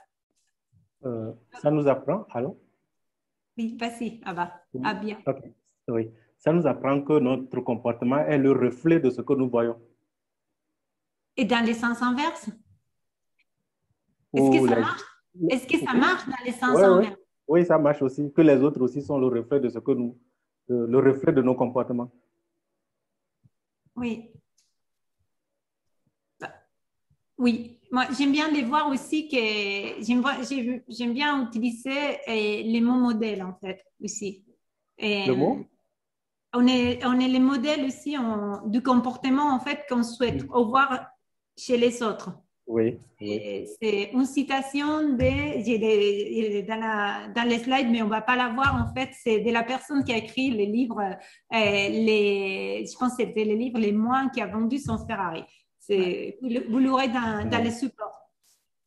Ça nous apprend, allô? Oui, vas-y, bien. Okay. Oui, ça nous apprend que notre comportement est le reflet de ce que nous voyons. Et dans les sens inverses? Est-ce que ça marche? Est-ce que ça marche dans les sens inverses? Oui, ça marche aussi. Que les autres aussi sont le reflet de ce que le reflet de nos comportements. Oui. Oui, moi j'aime bien les voir aussi que j'aime bien utiliser les mots modèles en fait aussi. Le mot? On est les modèles aussi du comportement en fait qu'on souhaite voir chez les autres. Oui. C'est une citation dans les slides, mais on ne va pas la voir en fait. C'est de la personne qui a écrit les livres, je pense que c'était les livres Les moines qui a vendu son Ferrari. Vous l'aurez dans les supports.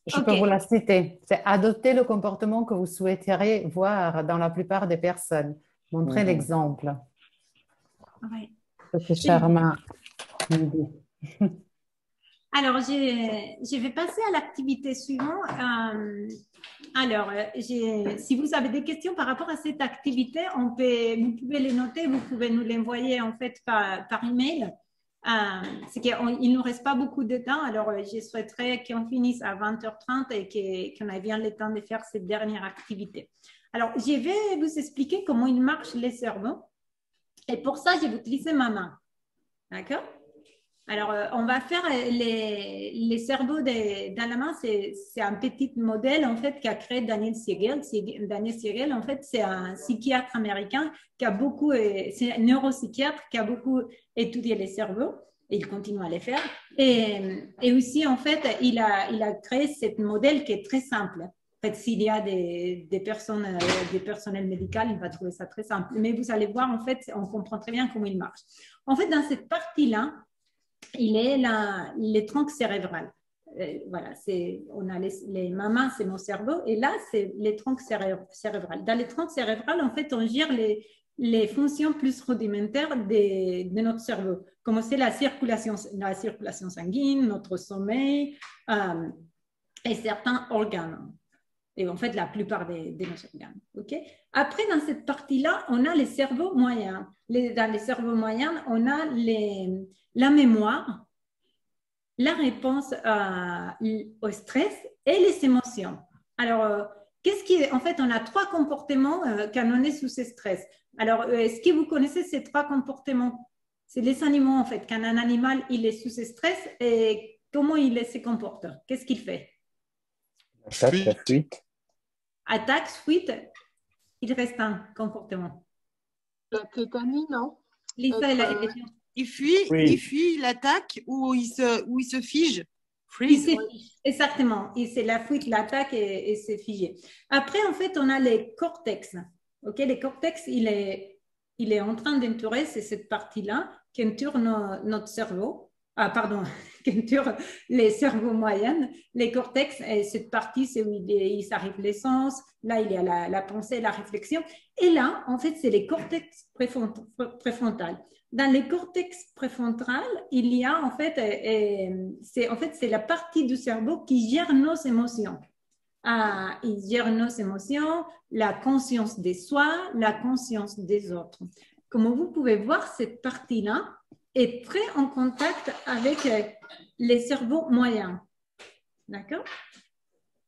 Je peux vous la citer. C'est adopter le comportement que vous souhaiteriez voir dans la plupart des personnes. Montrer l'exemple. Ouais. C'est charmant. Alors, je vais passer à l'activité suivante. Alors, si vous avez des questions par rapport à cette activité, vous pouvez les noter, vous pouvez nous les envoyer en fait par email. C'est qu'il ne nous reste pas beaucoup de temps, alors je souhaiterais qu'on finisse à 20h30 et qu'on ait bien le temps de faire cette dernière activité. Alors, je vais vous expliquer comment il marche les cerveaux. Et pour ça, je vais utiliser ma main. D'accord? Alors, on va faire les cerveaux dans la main. C'est un petit modèle, en fait, qu'a créé Daniel Siegel. Daniel Siegel, en fait, c'est un psychiatre américain qui a beaucoup, c'est un neuropsychiatre qui a beaucoup étudié les cerveaux. Et il continue à les faire. Et aussi, en fait, il a créé ce modèle qui est très simple. En fait, s'il y a des personnes, des personnels médicaux, il va trouver ça très simple. Mais vous allez voir, en fait, on comprend très bien comment il marche. En fait, dans cette partie-là, il est les troncs cérébrales. Voilà, on a les mains, c'est mon cerveau, et là, c'est les troncs cérébrales. Dans les troncs cérébrales, en fait, on gère les fonctions plus rudimentaires de notre cerveau, comme c'est la circulation sanguine, notre sommeil et certains organes. Et en fait, la plupart de nos organes. Okay? Après, dans cette partie-là, on a les cerveaux moyens. Dans les cerveaux moyens, on a la mémoire, la réponse au stress et les émotions. Alors, en fait, on a 3 comportements quand on est sous ce stress. Alors, est-ce que vous connaissez ces 3 comportements? C'est les animaux, en fait. Quand un animal il est sous ce stress, et comment il se comporte? Qu'est-ce qu'il fait? La fuite. Attaque, fuite, il reste un comportement. La tétanie, non? Lisa, il fuit, il attaque ou il se fige. Freeze. Exactement. C'est la fuite, l'attaque et c'est figé. Après, en fait, on a les cortex. Okay? Les cortex, il est en train d'entourer, c'est cette partie-là qui entoure notre cerveau. Qui entoure les cerveaux moyens. Les cortex, et cette partie, c'est où il s'arrive l'essence. Là, il y a la pensée, la réflexion. Et là, en fait, c'est les cortex préfrontales. Dans les cortex préfrontales, il y a en fait, c'est la partie du cerveau qui gère nos émotions. Il gère nos émotions, la conscience de soi, la conscience des autres. Comme vous pouvez voir, cette partie-là est très en contact avec les cerveaux moyens. D'accord?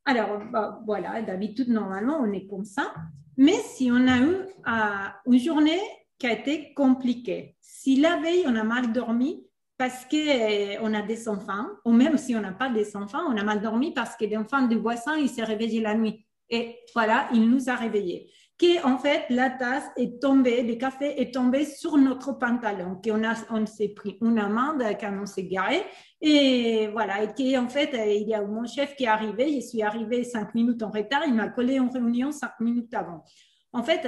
Alors, voilà, d'habitude, normalement, on est comme ça. Mais si on a eu une journée qui a été compliquée, si la veille, on a mal dormi parce qu'on a des enfants, ou même si on n'a pas des enfants, on a mal dormi parce que l'enfant du voisin, il s'est réveillé la nuit. Et voilà, il nous a réveillés. En fait, la tasse est tombée, le café est tombé sur notre pantalon, on s'est pris une amende quand on s'est garé. Et voilà, et en fait, il y a mon chef qui est arrivé, je suis arrivée 5 minutes en retard, il m'a collé en réunion 5 minutes avant. En fait,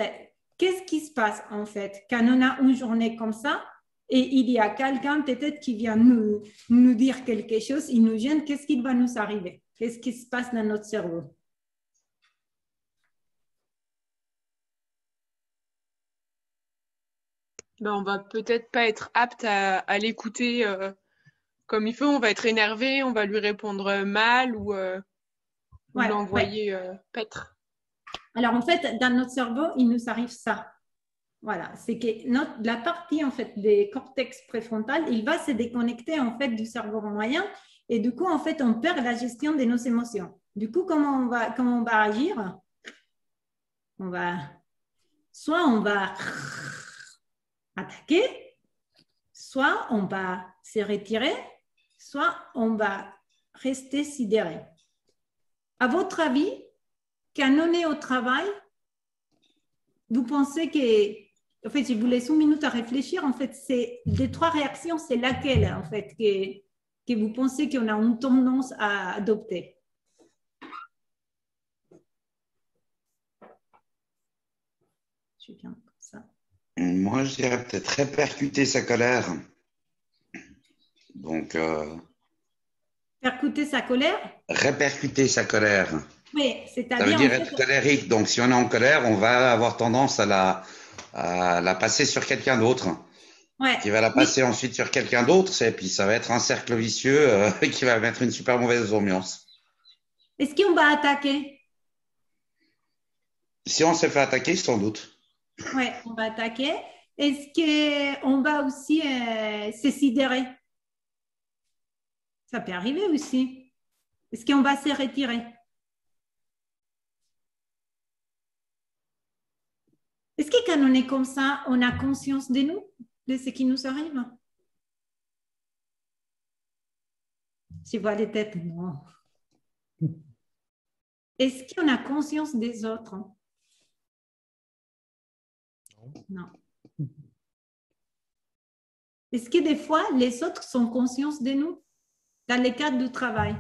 qu'est-ce qui se passe en fait quand on a une journée comme ça et il y a quelqu'un peut-être qui vient nous dire quelque chose, il nous gêne, qu'est-ce qui va nous arriver? Qu'est-ce qui se passe dans notre cerveau? On va peut-être pas être apte à l'écouter comme il faut. On va être énervé, on va lui répondre mal ou l'envoyer paître. Alors en fait, dans notre cerveau, il nous arrive ça. Voilà, c'est que la partie en fait des cortex préfrontales, il va se déconnecter en fait du cerveau moyen et du coup en fait on perd la gestion de nos émotions. Du coup, comment on va agir? Soit on va attaquer, soit on va se retirer, soit on va rester sidéré. À votre avis, quand on est au travail, vous pensez que, en fait, je vous laisse une minute à réfléchir, en fait, c'est des 3 réactions, c'est laquelle, en fait, que vous pensez qu'on a une tendance à adopter? Je viens comme ça. Moi, je dirais peut-être répercuter sa colère. Donc. Percuter sa colère? Répercuter sa colère. Oui, c'est-à-dire. Ça veut dire être colérique. Donc, si on est en colère, on va avoir tendance à la passer sur quelqu'un d'autre. Ouais. qui va la passer ensuite sur quelqu'un d'autre, et puis ça va être un cercle vicieux qui va mettre une super mauvaise ambiance. Est-ce qu'on va attaquer? Si on s'est fait attaquer, sans doute. Oui, on va attaquer. Est-ce qu'on va aussi se sidérer? Ça peut arriver aussi. Est-ce qu'on va se retirer? Est-ce que quand on est comme ça, on a conscience de nous, de ce qui nous arrive? Je vois les têtes, non. Est-ce qu'on a conscience des autres? Non. Est-ce que des fois, les autres sont conscients de nous dans le cadre du travail?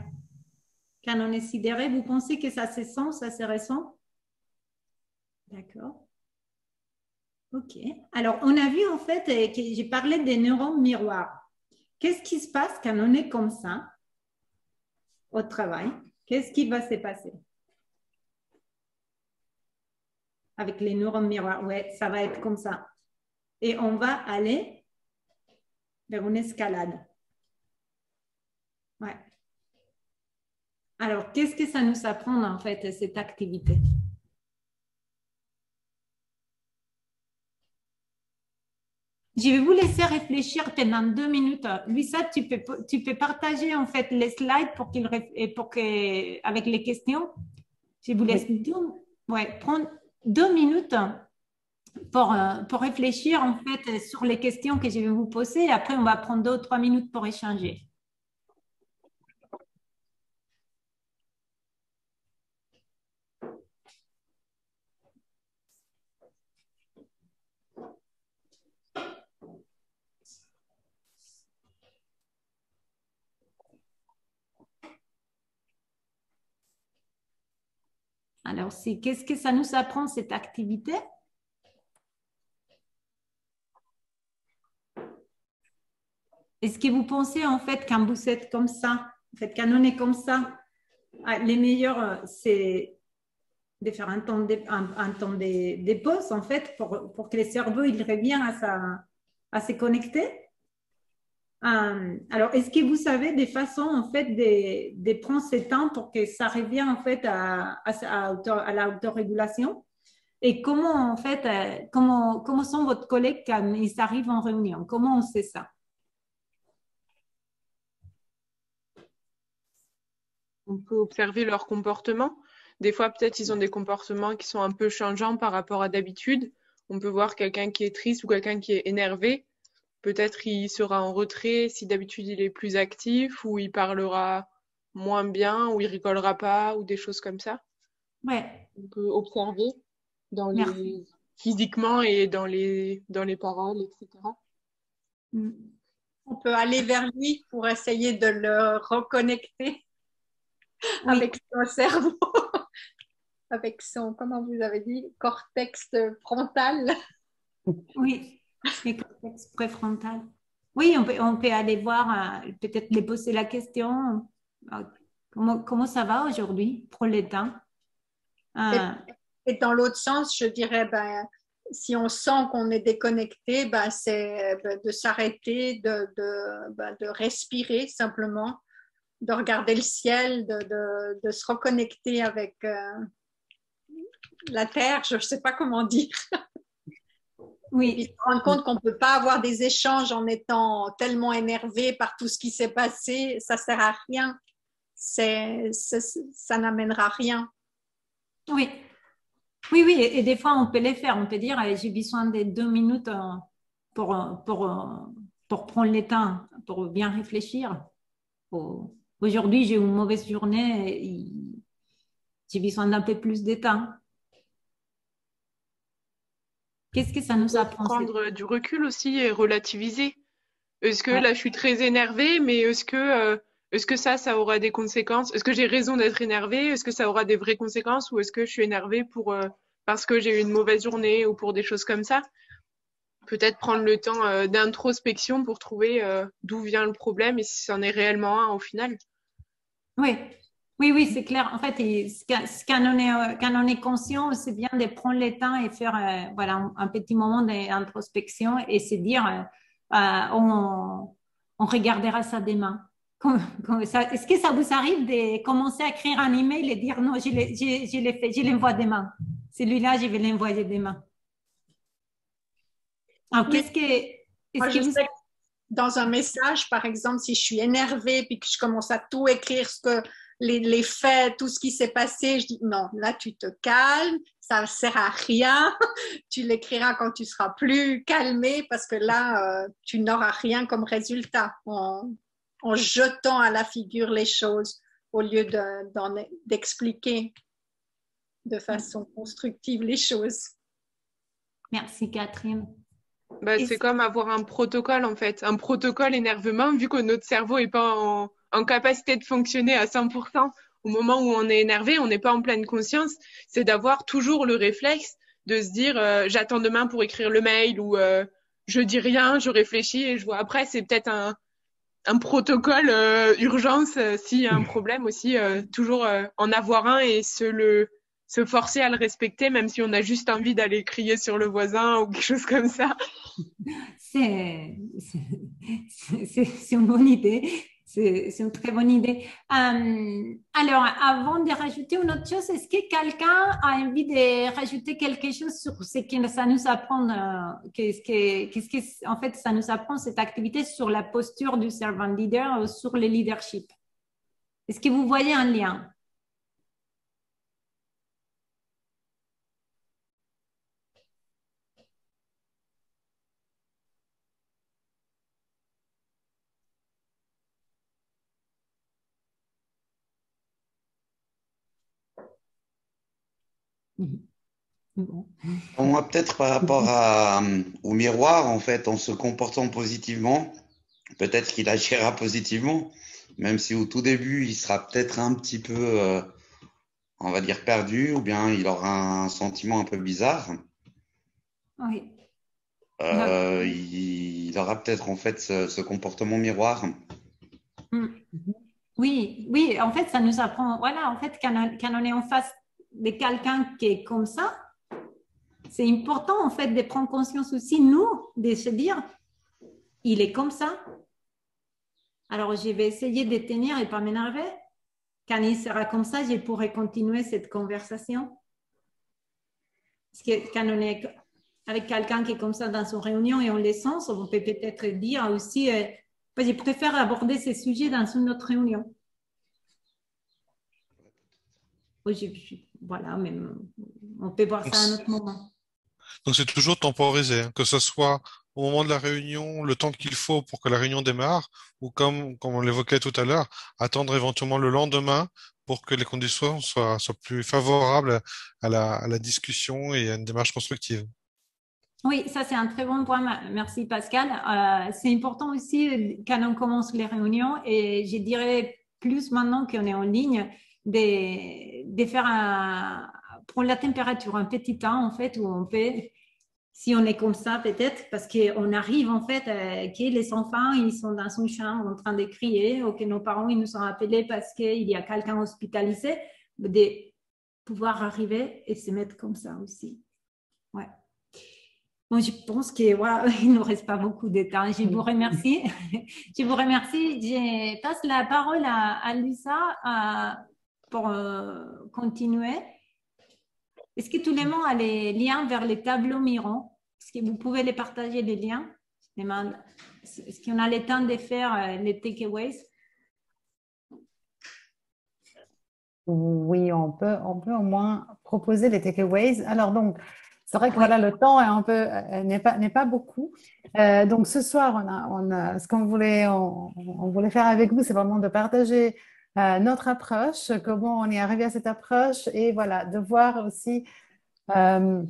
Quand on est sidéré, vous pensez que ça se sent, ça se ressent? D'accord. OK. Alors, on a vu en fait que j'ai parlé des neurones miroirs. Qu'est-ce qui se passe quand on est comme ça au travail? Qu'est-ce qui va se passer? Avec les neurones miroirs, ouais, ça va être comme ça. Et on va aller vers une escalade. Ouais. Alors, qu'est-ce que ça nous apprend en fait, cette activité? Je vais vous laisser réfléchir pendant 2 minutes. Luisa, tu peux partager en fait les slides avec les questions. Je vous laisse prendre 2 minutes pour réfléchir en fait sur les questions que je vais vous poser. Et après, on va prendre 2 ou 3 minutes pour échanger. Alors, qu'est-ce que ça nous apprend, cette activité? Est-ce que vous pensez, en fait, quand vous êtes comme ça, en fait, quand on est comme ça, les meilleurs, c'est de faire un temps de pause, en fait, pour que le cerveau, il revienne à se connecter? Alors, est-ce que vous savez des façons, en fait, de prendre ce temps pour que ça revienne, en fait, à la autorégulation? Et comment, en fait, comment sont votre collègues quand ils arrivent en réunion? Comment on sait ça? On peut observer leur comportement. Des fois, peut-être, ils ont des comportements qui sont un peu changeants par rapport à d'habitude. On peut voir quelqu'un qui est triste ou quelqu'un qui est énervé. Peut-être il sera en retrait si d'habitude il est plus actif, ou il parlera moins bien, ou il rigolera pas, ou des choses comme ça. Ouais. On peut observer physiquement et dans les paroles, etc. On peut aller vers lui pour essayer de le reconnecter avec son cerveau, avec son, comment vous avez dit, cortex frontal. Oui. Le cortex préfrontal. Oui, on peut aller voir, peut-être les poser la question, comment ça va aujourd'hui pour le temps? Et dans l'autre sens, je dirais, si on sent qu'on est déconnecté, c'est de s'arrêter, de respirer simplement, de regarder le ciel, de se reconnecter avec la terre, je ne sais pas comment dire. Oui. Et puis se rendre compte qu'on ne peut pas avoir des échanges en étant tellement énervé par tout ce qui s'est passé, ça ne sert à rien. Ça n'amènera rien. Oui. Oui, oui, et des fois on peut les faire. On peut dire, j'ai besoin de 2 minutes pour prendre le temps, pour bien réfléchir. Aujourd'hui, j'ai une mauvaise journée et j'ai besoin d'un peu plus de temps. Qu'est-ce que ça nous apprend? Prendre du recul aussi et relativiser. Est-ce que là, je suis très énervée, mais est-ce que ça aura des conséquences? Est-ce que j'ai raison d'être énervée? Est-ce que ça aura des vraies conséquences? Ou est-ce que je suis énervée parce que j'ai eu une mauvaise journée ou pour des choses comme ça? Peut-être prendre le temps d'introspection pour trouver d'où vient le problème et si c'en est réellement un au final. Oui. Oui, c'est clair. En fait, quand on est conscient, c'est bien de prendre le temps et faire un petit moment d'introspection et se dire, on regardera ça demain. Est-ce que ça vous arrive de commencer à écrire un email et dire non, je l'ai fait, je l'envoie demain. Celui-là, je vais l'envoyer demain. Alors, Oui. Moi, je sais que dans un message, par exemple, si je suis énervée puis que je commence à tout écrire, les faits, tout ce qui s'est passé, je dis non, là, tu te calmes, ça ne sert à rien. Tu l'écriras quand tu seras plus calmé parce que là, tu n'auras rien comme résultat en jetant à la figure les choses au lieu d'expliquer de façon constructive les choses. Merci, Catherine. C'est comme avoir un protocole, en fait. Un protocole énervement, vu que notre cerveau n'est pas en capacité de fonctionner à 100%. Au moment où on est énervé, on n'est pas en pleine conscience. C'est d'avoir toujours le réflexe de se dire j'attends demain pour écrire le mail ou je dis rien, je réfléchis et je vois après. C'est peut-être un protocole urgence s'il y a un problème aussi. Toujours en avoir un et se forcer à le respecter, même si on a juste envie d'aller crier sur le voisin ou quelque chose comme ça. C'est une bonne idée. C'est une très bonne idée. Alors, avant de rajouter une autre chose, est-ce que quelqu'un a envie de rajouter quelque chose sur ce que ça nous apprend, qu'est-ce que, en fait, ça nous apprend cette activité sur la posture du servant leader, sur le leadership? Est-ce que vous voyez un lien? Bon, moi, peut-être par rapport au miroir, en fait, en se comportant positivement, peut-être qu'il agira positivement, même si au tout début, il sera peut-être un petit peu, on va dire, perdu, ou bien il aura un sentiment un peu bizarre. Oui. Il aura peut-être, en fait, ce comportement miroir. Oui, oui, en fait, ça nous apprend, voilà, en fait, quand on est en face de quelqu'un qui est comme ça, c'est important, en fait, de prendre conscience aussi, nous, de se dire, il est comme ça. Alors, je vais essayer de tenir et pas m'énerver. Quand il sera comme ça, je pourrai continuer cette conversation. Parce que quand on est avec quelqu'un qui est comme ça dans son réunion et on les sent, on peut peut-être dire aussi, je préfère aborder ces sujets dans une autre réunion. Voilà, mais on peut voir ça à un autre moment. Donc, c'est toujours temporisé, hein, que ce soit au moment de la réunion, le temps qu'il faut pour que la réunion démarre, ou comme on l'évoquait tout à l'heure, attendre éventuellement le lendemain pour que les conditions soient plus favorables à la discussion et à une démarche constructive. Oui, ça c'est un très bon point. Merci Pascal. C'est important aussi quand on commence les réunions et je dirais plus maintenant qu'on est en ligne de faire prendre la température un petit temps en fait où on peut, si on est comme ça peut-être, parce qu'on arrive en fait que les enfants ils sont dans une chambre en train de crier ou que nos parents ils nous ont appelés parce qu'il y a quelqu'un hospitalisé, de pouvoir arriver et se mettre comme ça aussi. Ouais. Bon, je pense qu'il ne nous reste pas beaucoup de temps. Je vous remercie. Je vous remercie. Je passe la parole à Luisa pour continuer. Est-ce que tout le monde a les liens vers les tableaux mirants? Est-ce que vous pouvez les partager, les liens? Je demande. Est-ce qu'on a le temps de faire les takeaways? Oui, on peut au moins proposer les takeaways. Alors donc, c'est vrai que voilà, le temps est un peu n'est pas beaucoup. Donc ce soir, on a ce qu'on voulait on voulait faire avec vous, c'est vraiment de partager notre approche, comment on est arrivé à cette approche et voilà, de voir aussi que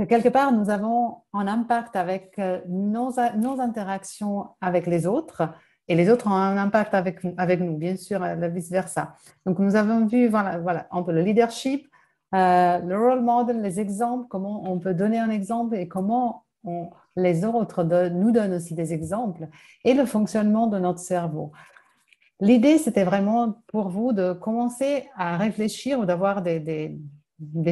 quelque part nous avons un impact avec nos interactions avec les autres. Et les autres ont un impact avec nous, bien sûr, vice-versa. Donc, nous avons vu, voilà, un peu le leadership, le role model, les exemples, comment on peut donner un exemple et comment les autres nous donnent aussi des exemples, et le fonctionnement de notre cerveau. L'idée, c'était vraiment pour vous de commencer à réfléchir ou d'avoir des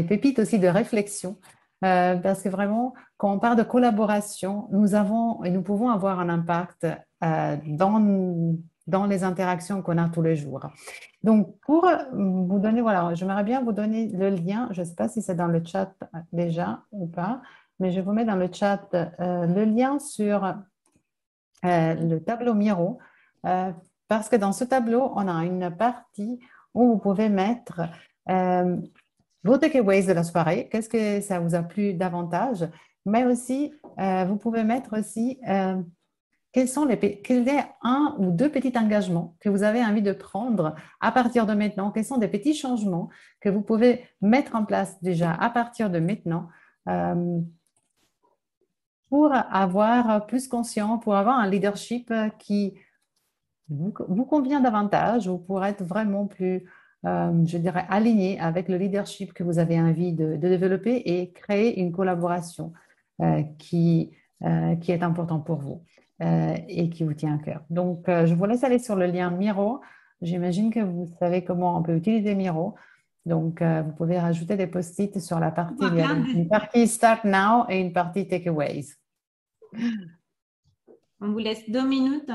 pépites aussi de réflexion parce que vraiment, quand on parle de collaboration, nous avons et nous pouvons avoir un impact dans les interactions qu'on a tous les jours. Donc, pour vous donner, voilà, j'aimerais bien vous donner le lien. Je ne sais pas si c'est dans le chat déjà ou pas, mais je vous mets dans le chat le lien sur le tableau Miro, parce que dans ce tableau, on a une partie où vous pouvez mettre vos takeaways de la soirée, qu'est-ce que ça vous a plu davantage, mais aussi, vous pouvez mettre aussi quel est un ou deux petits engagements que vous avez envie de prendre à partir de maintenant, quels sont des petits changements que vous pouvez mettre en place déjà à partir de maintenant pour avoir plus conscience, pour avoir un leadership qui vous convient davantage ou pour être vraiment plus, je dirais, aligné avec le leadership que vous avez envie de développer et créer une collaboration qui est important pour vous et qui vous tient à cœur. Donc, je vous laisse aller sur le lien Miro. J'imagine que vous savez comment on peut utiliser Miro. Donc, vous pouvez rajouter des post-it sur la partie. Il y a une partie Start Now et une partie Takeaways. On vous laisse 2 minutes.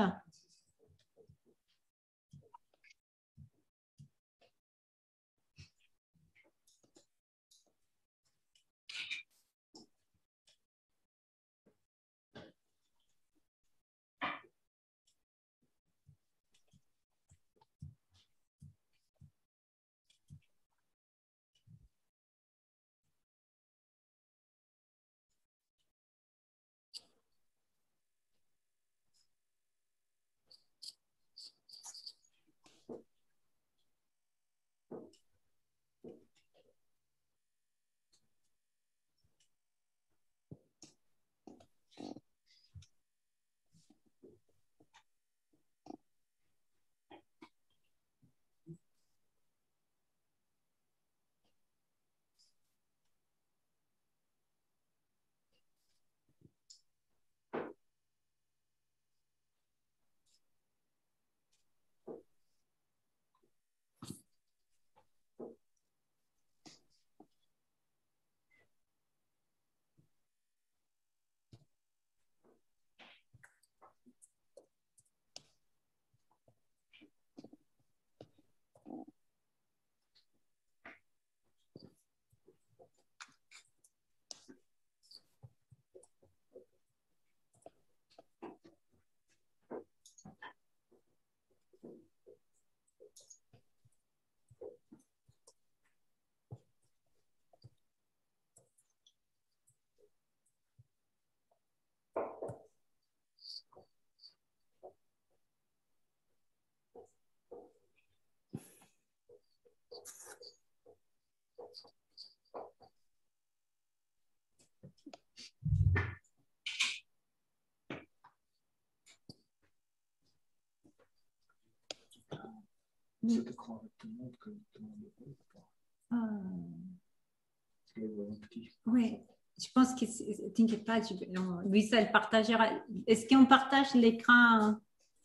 Cet écran te montre que tout le monde est beau ou pas? Parce que là, il voit un petit. Oui, je pense que t'inquiète pas, non, Luisa, elle partagera. Est-ce qu'on partage l'écran?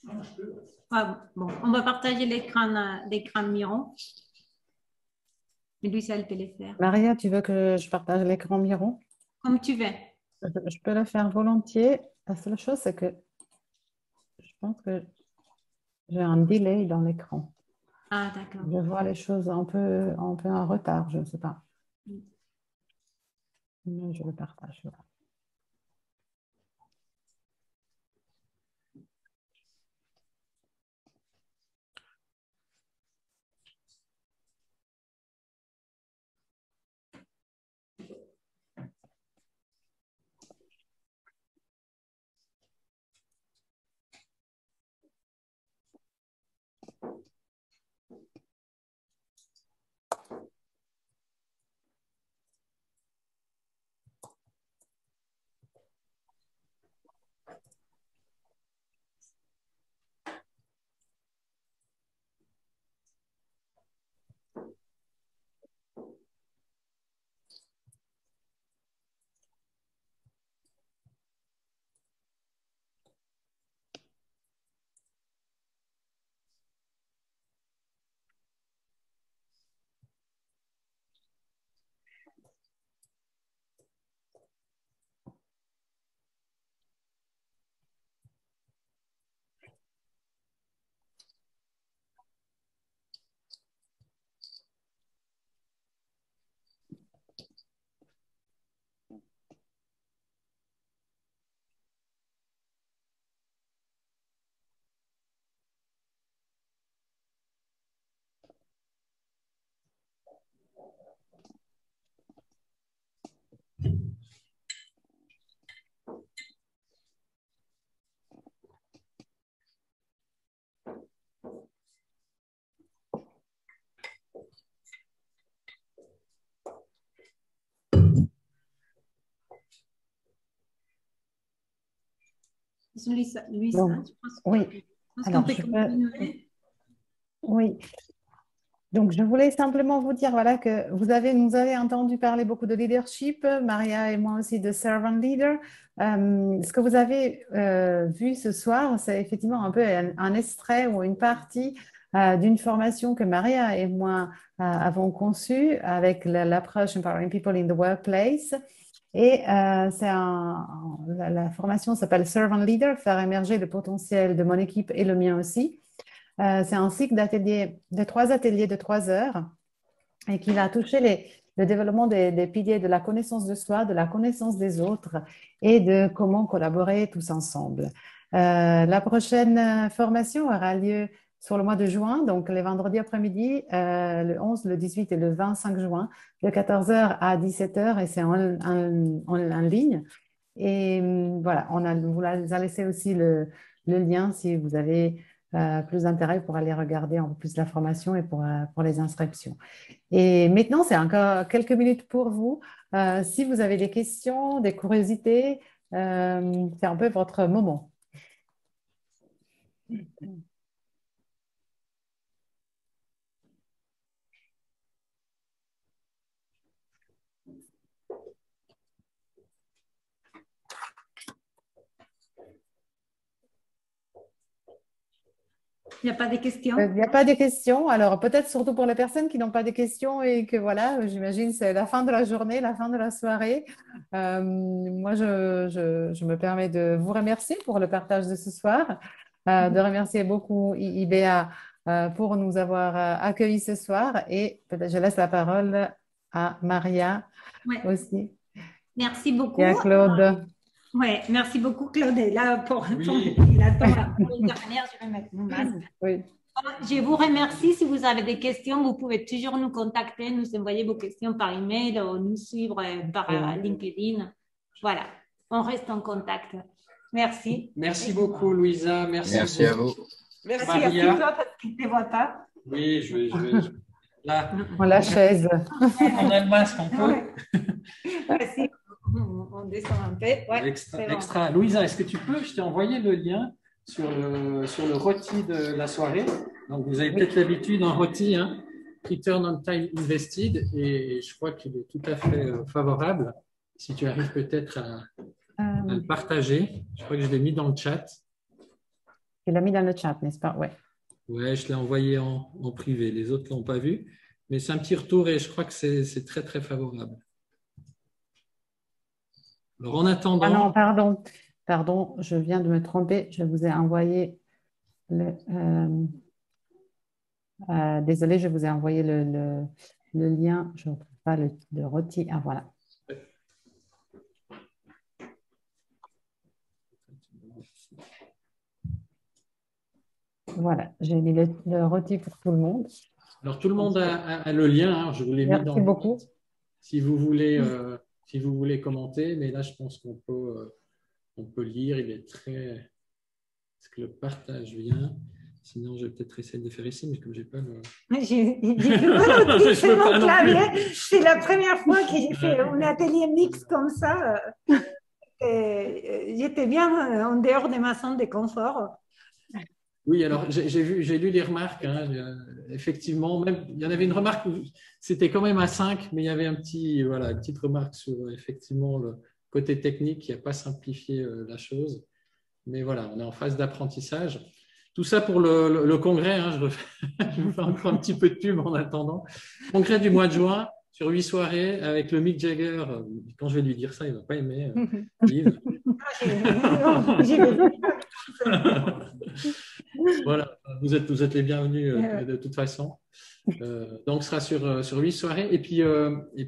Ah, je peux. Ah, bon, on va partager l'écran Miro. Mais Luisa, elle peut le faire. Maria, tu veux que je partage l'écran Miro? Comme tu veux. Je peux le faire volontiers. La seule chose, c'est que je pense que j'ai un delay dans l'écran. Ah, d'accord. Je vois les choses un peu en retard, je ne sais pas. Mais je le partage. Voilà. Louisa, Donc, je pense oui. qu'on Alors, peut continuer. oui. Donc, je voulais simplement vous dire voilà, que nous avez entendu parler beaucoup de leadership, Maria et moi aussi de servant leader. Ce que vous avez vu ce soir, c'est effectivement un peu un extrait ou une partie d'une formation que Maria et moi avons conçue avec l'approche Empowering People in the Workplace. Et la formation s'appelle Servant Leader, faire émerger le potentiel de mon équipe et le mien aussi. C'est un cycle de 3 ateliers de 3 heures et qui va toucher le développement des piliers de la connaissance de soi, de la connaissance des autres et de comment collaborer tous ensemble. La prochaine formation aura lieu sur le mois de juin, donc les vendredis après-midi, le 11, le 18 et le 25 juin, de 14h à 17h, et c'est en ligne. Et voilà, on vous a laissé aussi le lien si vous avez plus d'intérêt pour aller regarder un peu plus la formation et pour les inscriptions. Et maintenant, c'est encore quelques minutes pour vous. Si vous avez des questions, des curiosités, c'est un peu votre moment. Il n'y a pas de questions? Il n'y a pas de questions. Alors, peut-être surtout pour les personnes qui n'ont pas de questions et que voilà, j'imagine c'est la fin de la journée, la fin de la soirée. Moi, je me permets de vous remercier pour le partage de ce soir, de remercier beaucoup IBA pour nous avoir accueillis ce soir, et peut-être je laisse la parole à Maria aussi. Merci beaucoup. Et à Claude. Ouais, merci beaucoup Claude. Là, pour Oui. la dernière, je vais mettre mon masque. Oui. Je vous remercie. Si vous avez des questions, vous pouvez toujours nous contacter, nous envoyer vos questions par email ou nous suivre par LinkedIn. Voilà, on reste en contact. Merci. Merci beaucoup, Louisa. Merci à vous. Merci Maria. à toi parce qu'il ne te voit pas. Oui, je vais. Là. On la chaise. On a le masque, on peut. Merci. On descend un peu. Ouais, extra. Bon. Louisa, est-ce que tu peux? Je t'ai envoyé le lien sur le rôti de la soirée. Donc, vous avez peut-être l'habitude en rôti, hein, Return on Time Invested, et je crois qu'il est tout à fait favorable. Si tu arrives peut-être à le partager. Je crois que je l'ai mis dans le chat. Tu l'as mis dans le chat, n'est-ce pas? Ouais. Ouais, je l'ai envoyé en privé. Les autres ne l'ont pas vu. Mais c'est un petit retour et je crois que c'est très, très favorable. Alors, en attendant… Ah non, pardon, je viens de me tromper. Je vous ai envoyé le… désolée, je vous ai envoyé le lien. Je ne trouve pas le rôti. Ah, voilà. Voilà, j'ai mis le rôti pour tout le monde. Alors, tout le monde a le lien. Hein, je vous l'ai mis dans… Merci beaucoup. Si vous voulez commenter, mais là, je pense qu'on peut lire. Il est très… Est-ce que le partage vient? Sinon, je vais peut-être essayer de le faire ici, mais comme je n'ai pas le… C'est la première fois que j'ai fait un atelier mixte comme ça. J'étais bien en dehors de ma zone de confort. Oui, alors j'ai lu les remarques. Hein, effectivement, même, il y en avait une remarque où c'était quand même à 5, mais il y avait une petite remarque sur effectivement le côté technique qui n'a pas simplifié la chose. Mais voilà, on est en phase d'apprentissage. Tout ça pour le congrès. Hein, je vous fais encore un petit peu de pub en attendant. Congrès du mois de juin sur 8 soirées avec le Mick Jagger. Quand je vais lui dire ça, il ne va pas aimer. Yves. Voilà, vous êtes les bienvenus de toute façon. Donc, ce sera sur 8 soirées. Et puis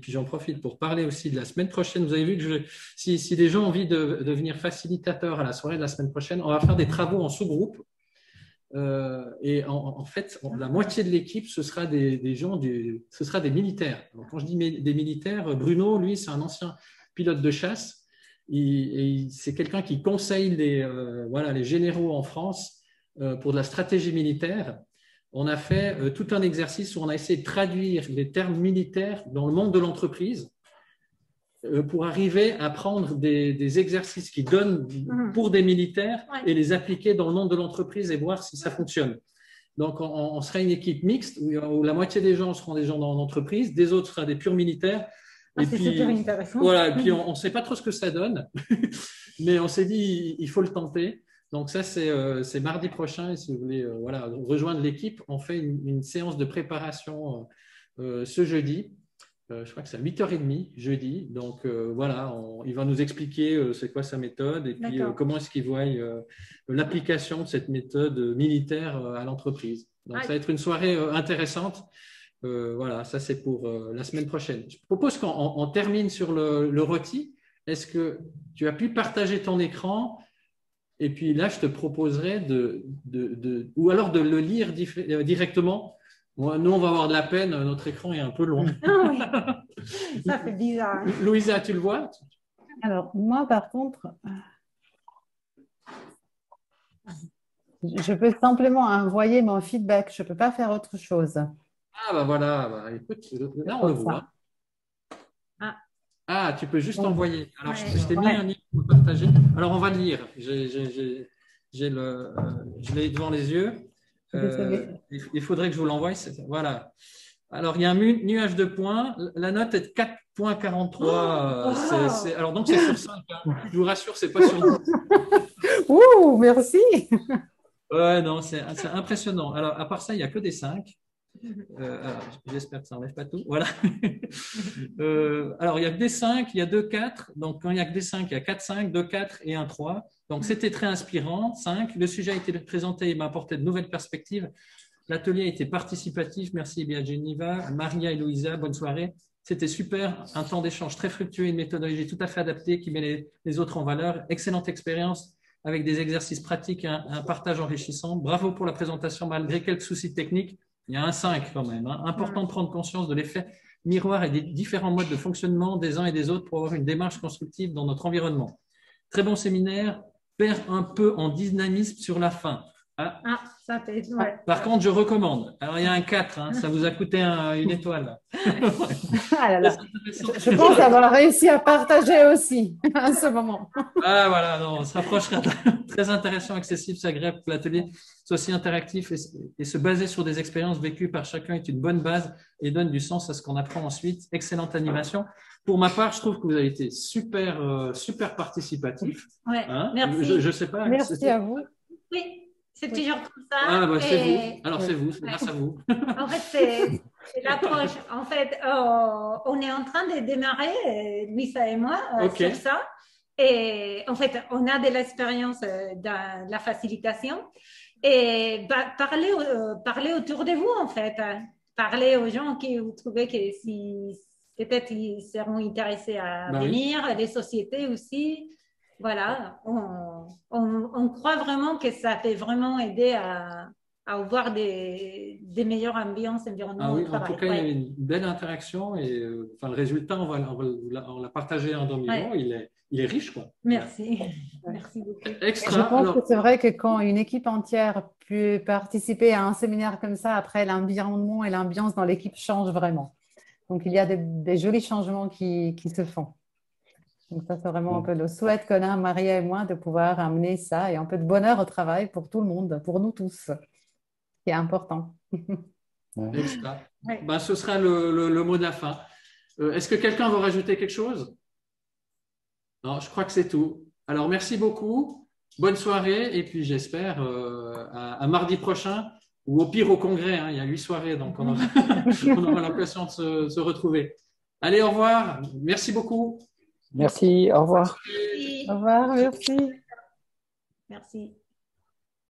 j'en profite pour parler aussi de la semaine prochaine. Vous avez vu que si les gens ont envie de devenir facilitateurs à la soirée de la semaine prochaine, on va faire des travaux en sous-groupe. Et en fait, la moitié de l'équipe, ce sera des gens, ce sera des militaires. Donc, quand je dis des militaires, Bruno, lui, c'est un ancien pilote de chasse. C'est quelqu'un qui conseille les généraux en France pour de la stratégie militaire. On a fait tout un exercice où on a essayé de traduire les termes militaires dans le monde de l'entreprise. pour arriver à prendre des exercices qui donnent pour des militaires et les appliquer dans le monde de l'entreprise et voir si ça fonctionne. Donc, on sera une équipe mixte où la moitié des gens seront des gens dans l'entreprise, des autres seront des purs militaires. Ah, c'est super intéressant. Voilà, et puis on ne sait pas trop ce que ça donne, mais on s'est dit il faut le tenter. Donc ça, c'est mardi prochain. Et si vous voulez voilà, rejoindre l'équipe, on fait une séance de préparation ce jeudi. Je crois que c'est à 8h30 jeudi. Donc voilà, il va nous expliquer c'est quoi sa méthode et puis comment est-ce qu'il voit l'application de cette méthode militaire à l'entreprise. Donc ça va être une soirée intéressante. Voilà, ça c'est pour la semaine prochaine. Je propose qu'on termine sur le rôti. Est-ce que tu as pu partager ton écran? Et puis là, je te proposerai ou alors de le lire directement. Nous, on va avoir de la peine, notre écran est un peu long. Oui. Ça fait bizarre. Louisa, tu le vois? Alors, moi, par contre, je peux simplement envoyer mon feedback. Je ne peux pas faire autre chose. Ah, bah voilà. Écoute, là, on le voit. Ah, tu peux juste envoyer. Alors, je t'ai mis un lien pour partager. Alors, on va le lire. Je l'ai devant les yeux. Il faudrait que je vous l'envoie. Voilà. Alors, il y a un nuage de points. La note est de 4,43. Alors, donc, c'est sur 5. Hein. Je vous rassure, ce n'est pas sur 10. Ouh, merci. Ouais, non, c'est impressionnant. Alors, à part ça, il n'y a que des 5. J'espère que ça n'enlève pas tout. Voilà. Alors, il y a que des 5, il y a 2 4. Donc, quand il n'y a que des 5, il y a 4 5, 2 4 et 1 3. Donc, c'était très inspirant. 5. Le sujet a été présenté et m'a apporté de nouvelles perspectives. L'atelier a été participatif. Merci bien Geneva, Maria et Louisa. Bonne soirée. C'était super. Un temps d'échange très fructueux, une méthodologie tout à fait adaptée qui met les autres en valeur. Excellente expérience avec des exercices pratiques et un partage enrichissant. Bravo pour la présentation malgré quelques soucis techniques. Il y a un 5 quand même. Hein. Important de prendre conscience de l'effet miroir et des différents modes de fonctionnement des uns et des autres pour avoir une démarche constructive dans notre environnement. Très bon séminaire, perd un peu en dynamisme sur la fin. Ah, ça fait, Par contre, je recommande. Alors, il y a un 4, hein, ça vous a coûté une étoile. Ah là là. Je pense avoir réussi à partager aussi à ce moment. Ah voilà, non, on se rapprochera. Très intéressant, accessible, c'est agréable que l'atelier soit aussi interactif et se baser sur des expériences vécues par chacun est une bonne base et donne du sens à ce qu'on apprend ensuite. Excellente animation. Pour ma part, je trouve que vous avez été super participatif. Ouais, hein, merci. Je sais pas. Merci à vous. Oui. C'est toujours comme ça. Ah, bah, c'est vous. Alors, c'est vous, c'est grâce à vous. En fait, c'est l'approche. En fait, on est en train de démarrer, Louisa et moi, sur ça. Et en fait, on a de l'expérience dans la facilitation. Et parler autour de vous, en fait. Parler aux gens qui vous trouvez que si peut-être ils seront intéressés à venir, les sociétés aussi. Voilà, on croit vraiment que ça peut vraiment aider à avoir des meilleures ambiances environnementales. Ah oui, en tout cas, il y a une belle interaction et le résultat, on l'a partagé en 2 millions, il est riche, quoi. Merci. Merci beaucoup. Je pense que c'est vrai que quand une équipe entière peut participer à un séminaire comme ça, après l'environnement et l'ambiance dans l'équipe changent vraiment. Donc, il y a des jolis changements qui se font. Donc ça, c'est vraiment un peu le souhait qu'on a, Maria et moi, de pouvoir amener ça et un peu de bonheur au travail pour tout le monde, pour nous tous, qui est important. Extra. Ben, ce sera le mot de la fin. Est-ce que quelqu'un veut rajouter quelque chose? Non, je crois que c'est tout. Alors, merci beaucoup. Bonne soirée et puis j'espère à mardi prochain ou au pire au congrès. Hein, il y a 8 soirées, donc on aura l'occasion de se retrouver. Allez, au revoir. Merci beaucoup. Merci, au revoir. Merci. Au revoir, merci. Merci.